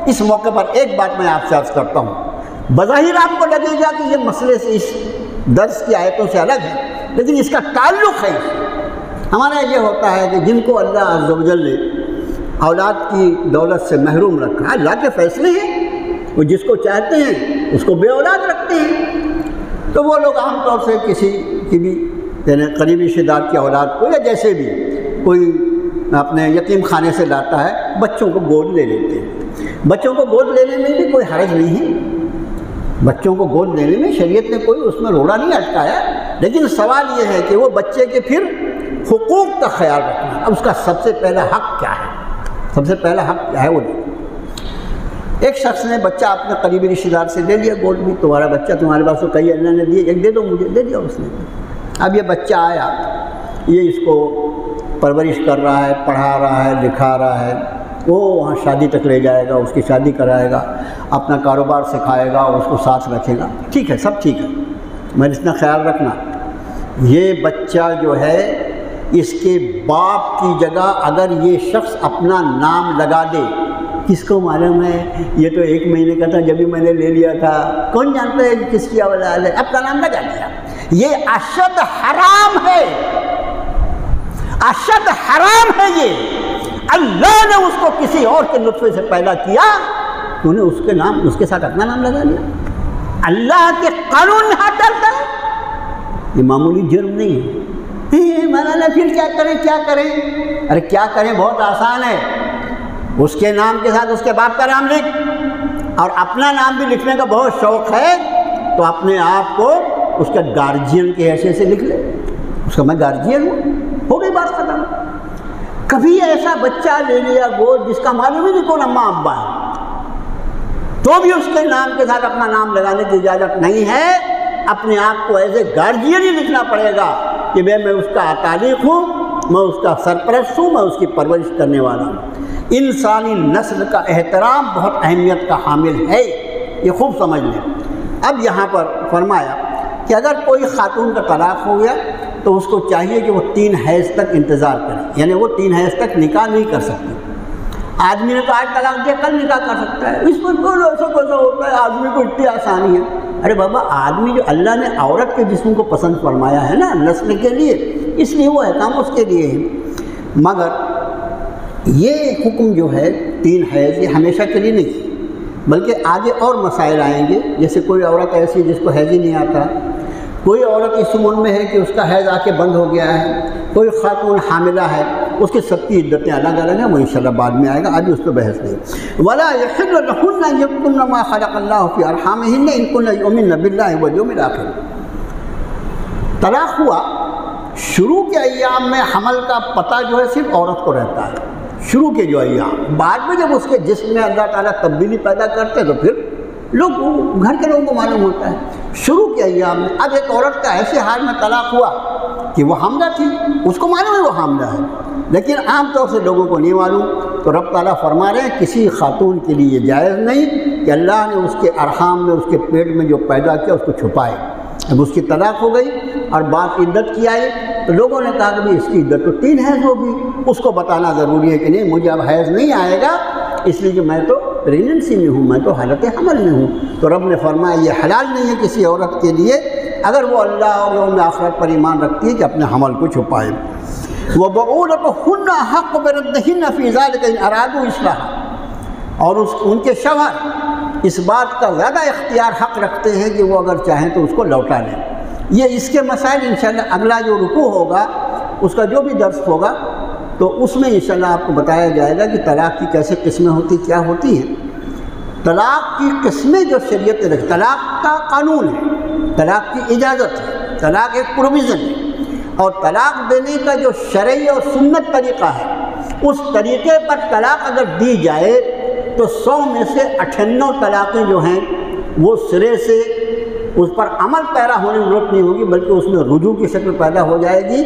اس موقع پر ایک بات میں آپ سے عرض کرتا ہوں، بظاہر آپ کو لگے گا کہ یہ مسئلے سے اس درس کی آیتوں سے الگ ہے، لیکن اس کا تعلق ہے۔ ہمارا یہ ہوتا ہے کہ جن کو اللہ عز و جل نے اولاد کی دولت سے محروم رکھا، اللہ کے فیصلے ہیں، وہ جس کو چاہتے ہیں اس کو بے اولاد رکھتے ہیں، تو وہ لوگ عام طور سے کسی کی بھی یعنی قریبی رشتہ دار کی اولاد کو یا جیسے بھی کوئی اپنے یتیم خانے سے لاتا ہے، بچوں کو گود لے لیتے ہیں۔ بچوں کو گود لینے میں بھی کوئی حرج نہیں ہے، بچوں کو گود لینے میں شریعت نے کوئی اس میں روڑا نہیں اٹکایا، لیکن سوال یہ ہے کہ وہ بچے کے پھر حقوق کا خیال رکھنا۔ اب اس کا سب سے پہلا حق کیا ہے؟ سب سے پہلا حق کیا ہے وہ دیکھیں۔ ایک شخص نے بچہ اپنے قریبی رشتہ دار سے لے لیا گود میں، تمہارا بچہ تمہارے پاس، تو کہی اللہ نے دیے، ایک دے دو مجھے، دے دیا اس نے۔ اب یہ بچہ آیا، یہ اس کو پرورش کر رہا ہے، پڑھا رہا ہے، لکھا رہا ہے، وہ وہاں شادی تک لے جائے گا، اس کی شادی کرائے گا، اپنا کاروبار سکھائے گا اور اس کو ساتھ رکھے گا، ٹھیک ہے، سب ٹھیک ہے، میں نے اتنا خیال رکھنا۔ یہ بچہ جو ہے اس کے باپ کی جگہ اگر یہ شخص اپنا نام لگا دے، کس کو معلوم ہے یہ تو 1 مہینے کا تھا جب بھی میں نے لے لیا تھا، کون جانتا ہے کہ کس کی اولاد ہے، اپنا نام لگا دیا، یہ اشد حرام ہے، اشد حرام ہے۔ یہ اللہ نے اس کو کسی اور کے نطفے سے پیدا کیا، تو نے اس کے نام، اس کے ساتھ اپنا نام لگا لیا، اللہ کے قانون میں ہاتھ ڈالتا ہے، یہ معمولی جرم نہیں ہے۔ مولانا پھر کیا کریں، کیا کریں؟ ارے کیا کریں، بہت آسان ہے، اس کے نام کے ساتھ اس کے باپ کا نام لکھ، اور اپنا نام بھی لکھنے کا بہت شوق ہے تو اپنے آپ کو اس کا گارجین کے حیثیت سے لکھ لے، اس کا میں گارجین ہوں، ہو گئی بات ختم۔ کبھی ایسا بچہ لے لیا گود جس کا معلوم ہی نہیں کون اماں ابا ہے، تو بھی اس کے نام کے ساتھ اپنا نام لگانے کی اجازت نہیں ہے، اپنے آپ کو ایز اے گارجین ہی لکھنا پڑے گا کہ میں اس کا تعلق ہوں، میں اس کا سرپرست ہوں، میں اس کی پرورش کرنے والا ہوں۔ انسانی نسل کا احترام بہت اہمیت کا حامل ہے، یہ خوب سمجھ لیں۔ اب یہاں پر فرمایا کہ اگر کوئی خاتون کا طلاق ہو گیا تو اس کو چاہیے کہ وہ 3 حیض تک انتظار کرے، یعنی وہ 3 حیض تک نکاح نہیں کر سکتی۔ آدمی نے تو آج طلاق دیا، کل نکاح کر سکتا ہے، اس پر کوئی ایسا کیسا ہوتا ہے، آدمی کو اتنی آسانی ہے۔ ارے بابا، آدمی جو اللہ نے عورت کے جسم کو پسند فرمایا ہے نا نسل کے لیے، اس لیے وہ احکام اس کے لیے ہے، مگر یہ حکم جو ہے 3 حیض یہ ہمیشہ کے لیے نہیں، بلکہ آگے اور مسائل آئیں گے، جیسے کوئی عورت ایسی جس کو حیض ہی نہیں آتا، کوئی عورت اس عمر میں ہے کہ اس کا حیض آ کے بند ہو گیا ہے، کوئی خاتون حاملہ ہے، اس کی سب کی عدتیں الگ الگ ہیں، وہ انشاءاللہ بعد میں آئے گا، ابھی اس پہ بحث نہیں۔ وَلَا يَحِلُّ لَهُنَّ أَن يَكْتُمْنَ مَا خَلَقَ اللَّهُ فِي أَرْحَامِهِنَّ إِن كُنَّ يُؤْمِنَّ بِاللَّهِ وَالْيَوْمِ الْآخِرِ۔ طلاق ہوا، شروع کے ایام میں حمل کا پتہ جو ہے صرف عورت کو رہتا ہے، شروع کے جو ایام، بعد میں جب اس کے جسم میں اللہ تعالیٰ تبدیلی پیدا کرتے ہیں تو پھر لوگ گھر کے لوگوں کو معلوم ہوتا ہے۔ شروع کے ایام میں اب ایک عورت کا ایسے حال میں طلاق ہوا کہ وہ حاملہ تھی، اس کو معلوم ہے وہ حاملہ ہے، لیکن عام طور سے لوگوں کو نہیں معلوم، تو رب تعالیٰ فرما رہے ہیں کسی خاتون کے لیے یہ جائز نہیں کہ اللہ نے اس کے ارحام میں، اس کے پیٹ میں جو پیدا کیا اس کو چھپائے۔ اب اس کی طلاق ہو گئی اور بات عدت کی آئی تو لوگوں نے کہا کہ اس کی عدت تو 3 حیض ہوگی، اس کو بتانا ضروری ہے کہ نہیں مجھے اب حیض نہیں آئے گا، اس لیے کہ میں تو پریگننسی میں ہوں، میں تو حالت حمل میں ہوں۔ تو رب نے فرمایا یہ حلال نہیں ہے کسی عورت کے لیے اگر وہ اللہ اور یوم آخرت پر ایمان رکھتی ہے کہ اپنے حمل کو چھپائے۔ وَبُعُولَتُهُنَّ أَحَقُّ بِرَدِّهِنَّ فِي ذَلِكَ إِنْ أَرَادُوا إِصْلَاحًا، اور ان کے شوہر اس بات کا زیادہ اختیار حق رکھتے ہیں کہ وہ اگر چاہیں تو اس کو لوٹا لیں۔ یہ اس کے مسائل انشاءاللہ اگلا جو رکوع ہوگا اس کا جو بھی درس ہوگا تو اس میں انشاءاللہ آپ کو بتایا جائے گا کہ طلاق کی کیسے قسمیں ہوتی، کیا ہوتی ہیں۔ طلاق کی قسمیں جو شریعت نے، طلاق کا قانون ہے، طلاق کی اجازت ہے، طلاق ایک پروویژن ہے، اور طلاق دینے کا جو شرعی اور سنت طریقہ ہے اس طریقے پر طلاق اگر دی جائے تو 100 میں سے 98 طلاقیں جو ہیں وہ سرے سے اس پر عمل پیرا ہونے کی ضرورت نہیں ہوگی، بلکہ اس میں رجوع کی شکل پیدا ہو جائے گی۔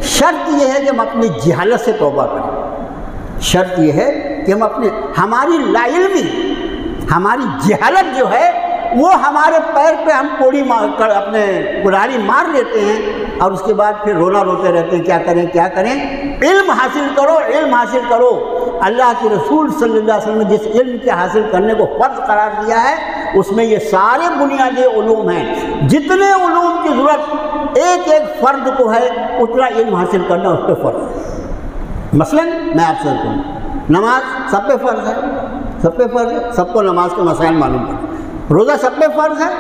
شرط یہ ہے کہ ہم اپنی جہالت سے توبہ کریں، شرط یہ ہے کہ ہماری لا علمی، ہماری جہالت جو ہے وہ ہمارے پیر پہ ہم کوڑی مار کر اپنے کلہاڑی مار لیتے ہیں اور اس کے بعد پھر رونا روتے رہتے ہیں کیا کریں کیا کریں۔ علم حاصل کرو، علم حاصل کرو، اللہ کے رسول صلی اللہ علیہ وسلم نے جس علم کے حاصل کرنے کو فرض قرار دیا ہے اس میں یہ سارے بنیادی علوم ہیں. جتنے علوم کی ضرورت ایک ایک فرد کو ہے اتنا علم حاصل کرنا اس پہ فرض ہے. مثلاً میں آپ سے کہوں نماز سب پہ فرض ہے، سب پہ فرض ہے، سب کو نماز کے مسائل معلوم ہے. روزہ سب پہ فرض ہے،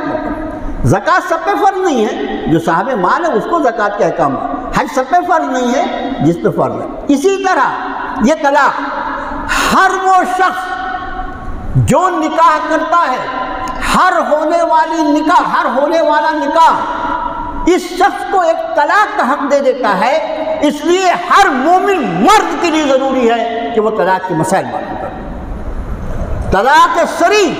زکوٰۃ سب پہ فرض نہیں ہے، جو صاحب مال ہے اس کو زکوٰۃ کے احکام ہے. حج سب پہ فرض نہیں ہے جس پہ فرض ہے. اسی طرح یہ طلاق، ہر وہ شخص جو نکاح کرتا ہے، ہر ہونے والا نکاح اس شخص کو ایک طلاق کا حق دے دیتا ہے. اس لیے ہر مومن مرد کے لیے ضروری ہے کہ وہ طلاق کے مسائل معلوم کرے. طلاق صریح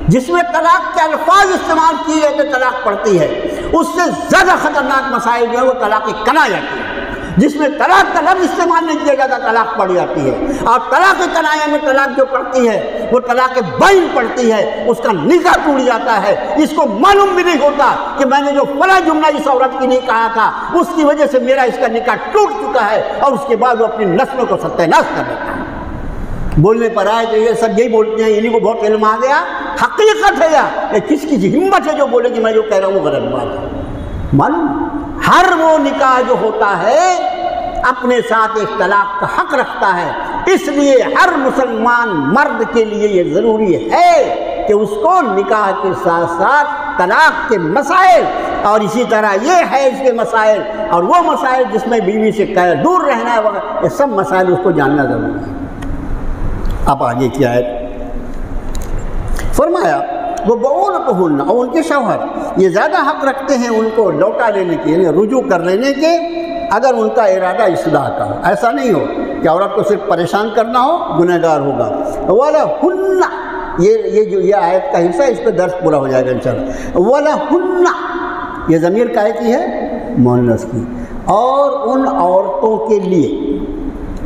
جس میں طلاق کے الفاظ استعمال کیے جاتے طلاق پڑتی ہے، اس سے زیادہ خطرناک مسائل جو ہے وہ طلاق کنایہ کی ہے، جس میں طلاق کا لفظ استعمال نہیں کیا جاتا طلاق پڑ جاتی ہے. اور طلاق کنایہ میں طلاق جو پڑتی ہے وہ طلاق بائن پڑتی ہے، اس کا نکاح ٹوٹ جاتا ہے. اس کو معلوم بھی نہیں ہوتا کہ میں نے جو فلاں جملہ اس عورت کی نہیں کہا تھا اس کی وجہ سے میرا اس کا نکاح ٹوٹ چکا ہے، اور اس کے بعد وہ اپنی نسلوں کو ستیہ ناش کر دیتا ہے. بولنے پر آئے تو یہ سب یہی بولتے ہیں انہیں کو بہت علم آ گیا. حقیقت ہے یا کس کی ہمت ہے جو بولے کہ میں جو کہہ رہا ہوں وہ غلط بات ہے؟ معلوم ہر وہ نکاح جو ہوتا ہے اپنے ساتھ ایک طلاق کا حق رکھتا ہے. اس لیے ہر مسلمان مرد کے لیے یہ ضروری ہے کہ اس کو نکاح کے ساتھ ساتھ طلاق کے مسائل اور اسی طرح یہ حیض کے مسائل اور وہ مسائل جس میں بیوی سے دور رہنا ہے وغیرہ یہ سب مسائل اس کو جاننا ضروری ہے. اب آگے کیا ہے فرمایا وہ بعولتہن، اور ان کے شوہر یہ زیادہ حق رکھتے ہیں ان کو لوٹا لینے کے، یعنی رجوع کر لینے کے، اگر ان کا ارادہ اصلاح کا ہو. ایسا نہیں ہو کہ عورت کو صرف پریشان کرنا ہو، گنہگار ہوگا. وَلَهُنَّ یہ آیت کا حصہ، اس پہ درس پورا ہو جائے گا انشاءاللہ. وَلَهُنَّ یہ ضمیر کائے کی ہے؟ مؤنث کی. اور ان عورتوں کے لیے،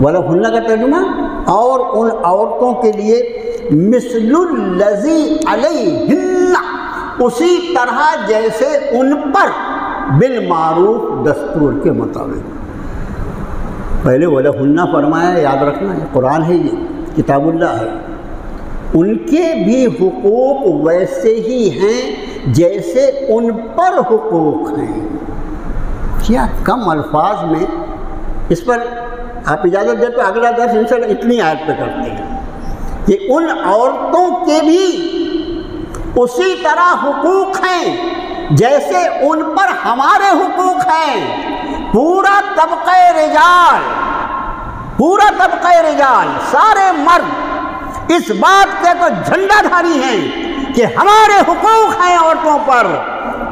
وَلَهُنَّ کا ترجمہ، اور ان عورتوں کے لیے مثل الذی علیہن، اسی طرح جیسے ان پر بالمعروف دستور کے مطابق. پہلے وَلَهُنَّ فرمایا، یاد رکھنا ہے قرآن ہے، یہ کتاب اللہ ہے. ان کے بھی حقوق ویسے ہی ہیں جیسے ان پر حقوق ہیں. کیا کم الفاظ میں اس پر آپ اجازت دیں تو اگلا درس انشاءاللہ اتنی آیت پہ کرتے ہیں کہ ان عورتوں کے بھی اسی طرح حقوق ہیں جیسے ان پر ہمارے حقوق ہیں. پورا طبقہ رجال سارے مرد اس بات کے تو جھنڈا دھاری ہیں کہ ہمارے حقوق ہیں عورتوں پر.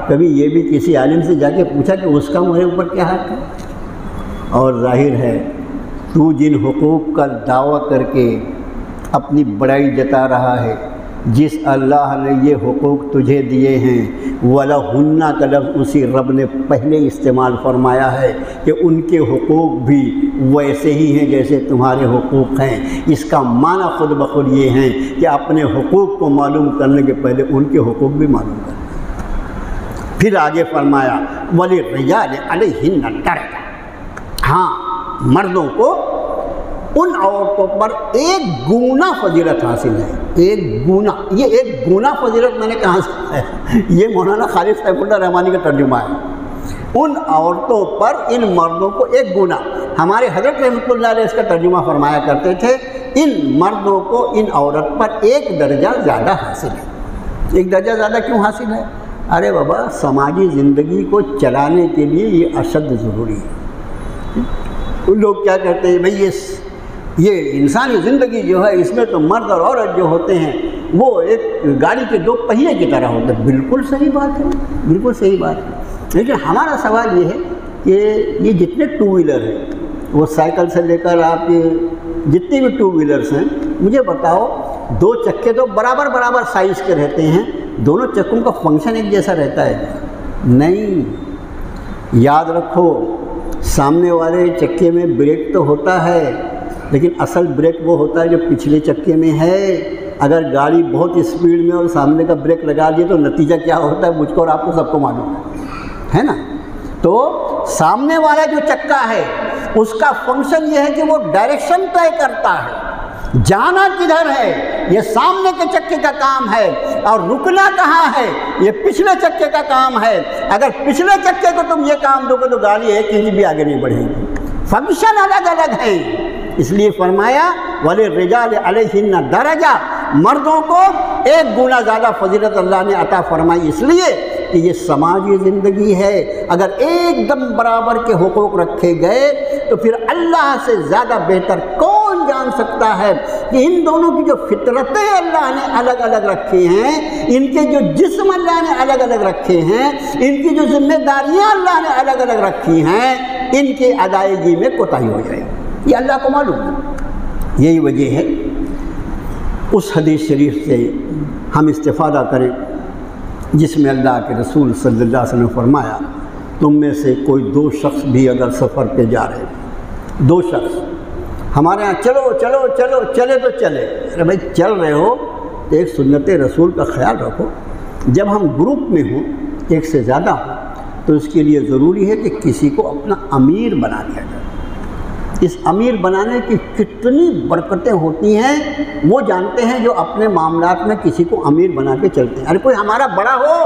کبھی یہ بھی کسی عالم سے جا کے پوچھا کہ اس کا میرے اوپر کیا حق ہے؟ اور ظاہر ہے تو جن حقوق کا دعویٰ کر کے اپنی بڑائی جتا رہا ہے، جس اللہ نے یہ حقوق تجھے دیے ہیں، وَلَهُنَّ کا لفظ اسی رب نے پہلے استعمال فرمایا ہے کہ ان کے حقوق بھی ویسے ہی ہیں جیسے تمہارے حقوق ہیں. اس کا معنی خود بخود یہ ہیں کہ اپنے حقوق کو معلوم کرنے کے پہلے ان کے حقوق بھی معلوم کریں. پھر آگے فرمایا وَلِلرِّجَالِ عَلَيْهِنَّ دَرَجَةٌ، ہاں مردوں کو ان عورتوں پر ایک گنا فضیلت حاصل ہے. ایک گنا، یہ ایک گنا فضیلت میں نے کہاں سے ہے؟ یہ مولانا خالد سیف اللہ رحمانی کا ترجمہ ہے. ان عورتوں پر ان مردوں کو ایک گنا. ہمارے حضرت رحمۃ اللہ علیہ اس کا ترجمہ فرمایا کرتے تھے ان مردوں کو ان عورت پر ایک درجہ زیادہ حاصل ہے. ایک درجہ زیادہ کیوں حاصل ہے؟ ارے بابا سماجی زندگی کو چلانے کے لیے یہ اشد ضروری ہے. ان لوگ کیا کہتے ہیں بھئی یہ انسانی زندگی جو ہے اس میں تو مرد اور عورت جو ہوتے ہیں وہ ایک گاڑی کے دو پہیے کی طرح ہوتے ہیں. بالکل صحیح بات ہے، بالکل صحیح بات ہے. لیکن ہمارا سوال یہ ہے کہ یہ جتنے ٹو ویلر ہیں، وہ سائیکل سے لے کر آپ کے جتنے بھی ٹو ویلرس ہیں، مجھے بتاؤ دو چکے تو برابر سائز کے رہتے ہیں، دونوں چکوں کا فنکشن ایک جیسا رہتا ہے؟ نہیں. یاد رکھو سامنے والے چکے میں بریک تو ہوتا ہے لیکن اصل بریک وہ ہوتا ہے جو پچھلے چکے میں ہے. اگر گاڑی بہت اسپیڈ میں اور سامنے کا بریک لگا دیے تو نتیجہ کیا ہوتا ہے مجھ کو اور آپ کو سب کو معلوم ہے نا. تو سامنے والا جو چکا ہے اس کا فنکشن یہ ہے کہ وہ ڈائریکشن طے کرتا ہے. جانا کدھر ہے یہ سامنے کے چکے کا کام ہے، اور رکنا کہاں ہے یہ پچھلے چکے کا کام ہے۔ اگر پچھلے چکے کو تم یہ کام دو گے تو گاڑی 1 انچ بھی آگے نہیں بڑھے گی۔ فنکشن الگ الگ ہیں، اس لیے فرمایا وَلِلرِّجَالِ عَلَيْهِنَّ دَرَجَةٌ، مردوں کو 1 گنا زیادہ فضیلت اللہ نے عطا فرمائی، اس لیے کہ یہ سماجی زندگی ہے۔ اگر ایک دم برابر کے حقوق رکھے گئے تو پھر اللہ سے زیادہ بہتر کون جان سکتا ہے کہ ان دونوں کی جو فطرتیں اللہ نے الگ الگ رکھی ہیں، ان کے جو جسم اللہ نے الگ الگ رکھے ہیں، ان کی جو ذمہ داریاں اللہ نے الگ الگ رکھی ہیں، ان کی ادائیگی میں کوتاہی ہو جائے گی، یہ اللہ کو معلوم ہے۔ یہی وجہ ہے اس حدیث شریف سے ہم استفادہ کریں جس میں اللہ کے رسول صلی اللہ علیہ وسلم نے فرمایا تم میں سے کوئی 2 شخص بھی اگر سفر پہ جا رہے ہیں، 2 شخص ہمارے ہاں چلو چلو چلو چلے تو چلے، ارے بھائی چل رہے ہو تو ایک سنت رسول کا خیال رکھو، جب ہم گروپ میں ہوں 1 سے زیادہ ہوں تو اس کے لیے ضروری ہے کہ کسی کو اپنا امیر بنا لیا جائے۔ اس امیر بنانے کی کتنی برکتیں ہوتی ہیں وہ جانتے ہیں جو اپنے معاملات میں کسی کو امیر بنا کے چلتے ہیں۔ ارے کوئی ہمارا بڑا ہو،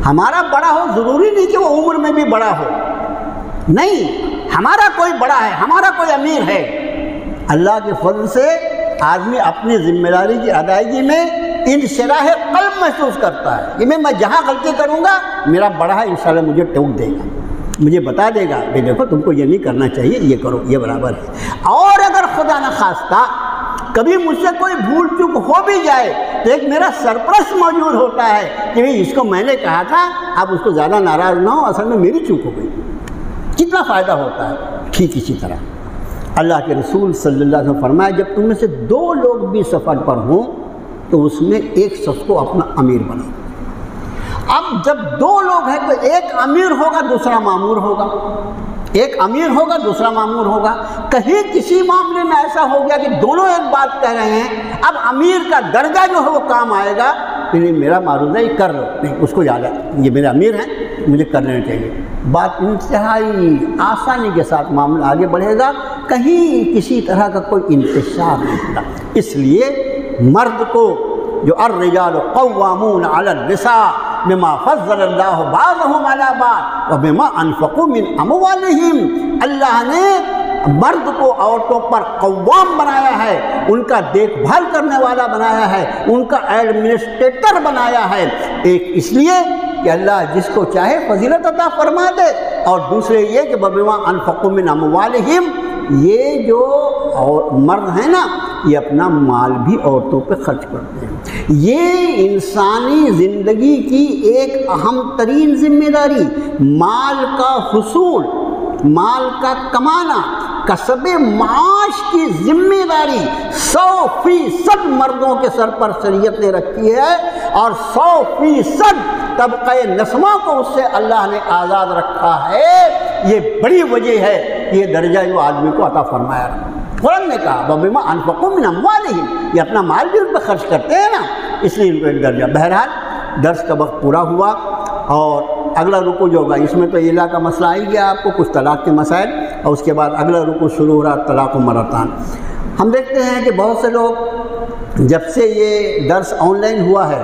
ہمارا بڑا ہو، ضروری نہیں کہ وہ عمر میں بھی بڑا ہو، نہیں، ہمارا کوئی بڑا ہے، ہمارا کوئی امیر ہے۔ اللہ کے فضل سے آدمی اپنی ذمہ داری کی ادائیگی میں انشراح قلب محسوس کرتا ہے کہ میں جہاں غلطی کروں گا میرا بڑا ہے انشاءاللہ مجھے ٹوک دے گا، مجھے بتا دے گا کہ دیکھو تم کو یہ نہیں کرنا چاہیے، یہ کرو، یہ برابر ہے۔ اور اگر خدا نخواستہ کبھی مجھ سے کوئی بھول چوک ہو بھی جائے تو ایک میرا سرپرست موجود ہوتا ہے کہ بھئی اس کو میں نے کہا تھا، اب اس کو زیادہ ناراض نہ ہو، اصل میں میری چوک ہو گئی۔ کتنا فائدہ ہوتا ہے۔ ٹھیک اسی طرح اللہ کے رسول صلی اللہ علیہ وسلم فرمایا جب تم میں سے 2 لوگ بھی سفر پر ہوں تو اس میں ایک شخص کو اپنا امیر بناؤ۔ اب جب 2 لوگ ہیں تو ایک امیر ہوگا دوسرا مامور ہوگا، ایک امیر ہوگا دوسرا مامور ہوگا۔ کہیں کسی معاملے میں ایسا ہو گیا کہ دونوں ایک بات کہہ رہے ہیں، اب امیر کا درجہ جو ہے وہ کام آئے گا، نہیں میرا معروض ہے یہ کر لو، نہیں اس کو یاد ہے یہ میرا امیر ہے مجھے کر لینا چاہیے۔ بات انتہائی آسانی کے ساتھ معاملہ آگے بڑھے گا، کہیں کسی طرح کا کوئی انتشار نہیں ہوگا۔ اس لیے مرد کو جو الرجال قوامون علی النساء بما فضل اللہ بعضهم علی بعض وبما انفقوا من اموالهم، اللہ نے مرد کو عورتوں پر قوام بنایا ہے، ان کا دیکھ بھال کرنے والا بنایا ہے، ان کا ایڈمنسٹریٹر بنایا ہے، ایک اس لیے کہ اللہ جس کو چاہے فضیلت عطا فرما دے، اور دوسرے یہ کہ بما انفقوا من اموالهم، یہ جو مرد ہیں نا یہ اپنا مال بھی عورتوں پہ خرچ کرتے ہیں۔ یہ انسانی زندگی کی ایک اہم ترین ذمہ داری، مال کا حصول، مال کا کمانا، کسب معاش کی ذمہ داری 100% مردوں کے سر پر شریعت نے رکھی ہے، اور 100% طبقہ نسمہ کو اس سے اللہ نے آزاد رکھا ہے۔ یہ بڑی وجہ ہے کہ یہ درجہ جو آدمی کو عطا فرمایا۔ قرآن نے کہا وَبِمَا أَنفَقُوا مِنْ أَمْوَالِهِمْ، یہ اپنا مال بھی ان پہ خرچ کرتے ہیں نا، اس لیے ان کو ایک درجہ۔ بہرحال درس کا وقت پورا ہوا، اور اگلا رکوع جو ہوگا اس میں تو الہ کا مسئلہ آئی گیا آپ کو، کچھ طلاق کے مسائل، اور اس کے بعد اگلا رکوع شروع ہو رہا طلاق مرتان۔ ہم دیکھتے ہیں کہ بہت سے لوگ جب سے یہ درس آن لائن ہوا ہے،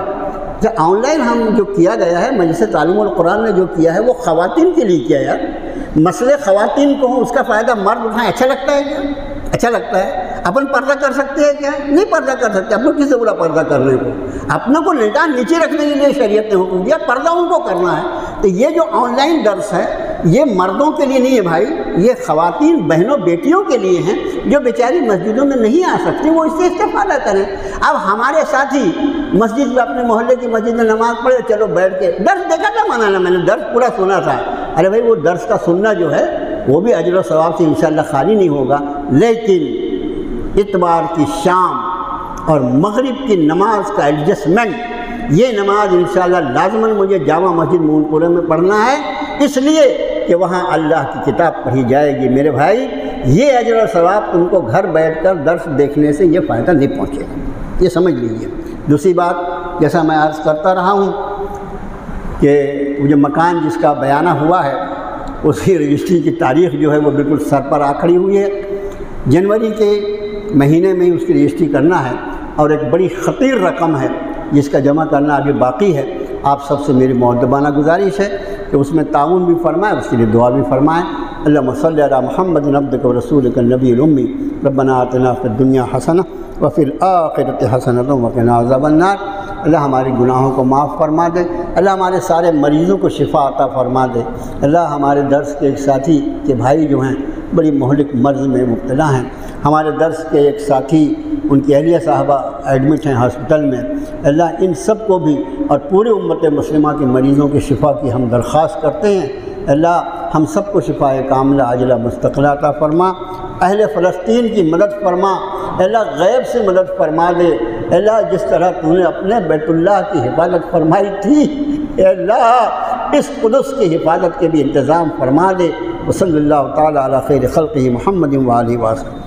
جب آن لائن ہم جو کیا گیا ہے، مجلس تعلیم القرآن نے جو کیا ہے وہ خواتین کے لیے کیا یار، مسئلے خواتین کو ہوں اس کا فائدہ مرد اٹھائیں، اچھا لگتا ہے کیا؟ اچھا لگتا ہے؟ اپن پردہ کر سکتے ہیں کیا؟ نہیں پردہ کر سکتے، اپنے کس سے بولا پردہ کرنے کو؟ اپنے کو لٹان نیچے رکھنے کے لیے شریعت نے حکم دیا، پردہ ان کو کرنا ہے۔ تو یہ جو آن لائن درس ہے یہ مردوں کے لیے نہیں ہے بھائی، یہ خواتین بہنوں بیٹیوں کے لیے ہیں جو بیچاری مسجدوں میں نہیں آ سکتی، وہ اس سے استفادہ کریں۔ اب ہمارے ساتھی مسجد میں اپنے محلے کی مسجد میں نماز پڑھے، چلو بیٹھ کے درس دیکھا تھا، مانا میں نے درس پورا سنا تھا، ارے بھائی وہ درس کا سننا جو ہے وہ بھی اجر و ثواب سے انشاءاللہ خالی نہیں ہوگا، لیکن اتوار کی شام اور مغرب کی نماز کا ایڈجسٹمنٹ، یہ نماز انشاءاللہ لازماً مجھے جامع مسجد مون پورے میں پڑھنا ہے، اس لیے کہ وہاں اللہ کی کتاب پڑھی جائے گی۔ میرے بھائی یہ اجر و ثواب تم کو گھر بیٹھ کر درس دیکھنے سے یہ فائدہ نہیں پہنچے گا، یہ سمجھ لیجیے۔ دوسری بات، جیسا میں عرض کرتا رہا ہوں کہ مجھے مکان جس کا بیانہ ہوا ہے اس کی رجسٹری کی تاریخ جو ہے وہ بالکل سر پر آ کھڑی ہوئی ہے۔ جنوری کے مہینے میں ہی اس کی رجسٹری کرنا ہے، اور ایک بڑی خطیر رقم ہے جس کا جمع کرنا ابھی باقی ہے۔ آپ سب سے میری مؤدبانہ گزارش ہے کہ اس میں تعاون بھی فرمائیں، اس کے لیے دعا بھی فرمائیں۔ اللہم صلی علی محمد عبدک و رسولک النبی الامی، ربنا آتنا فی الدنیا حسنہ وفی الآخرۃ حسنۃ وقنا عذاب النار۔ اللہ ہمارے گناہوں کو معاف فرما دے، اللہ ہمارے سارے مریضوں کو شفا عطا فرما دے۔ اللہ ہمارے درس کے ایک ساتھی کے بھائی جو ہیں بڑی مہلک مرض میں مبتلا ہیں، ہمارے درس کے ایک ساتھی ان کی اہلیہ صاحبہ ایڈمٹ ہیں ہاسپٹل میں، اللہ ان سب کو بھی اور پورے امت مسلمہ کے مریضوں کی شفا کی ہم درخواست کرتے ہیں۔ اللہ ہم سب کو شفاء کاملہ عاجلہ مستقلہ عطا فرما، اہل فلسطین کی مدد فرما، اللہ غیب سے مدد فرما دے۔ اللہ جس طرح تو نے اپنے بیت اللہ کی حفاظت فرمائی تھی، اے اللہ اس قدس کی حفاظت کے بھی انتظام فرما دے۔ وصلی اللہ تعالی علی خیر خلقہ محمد و آلہ وسلم۔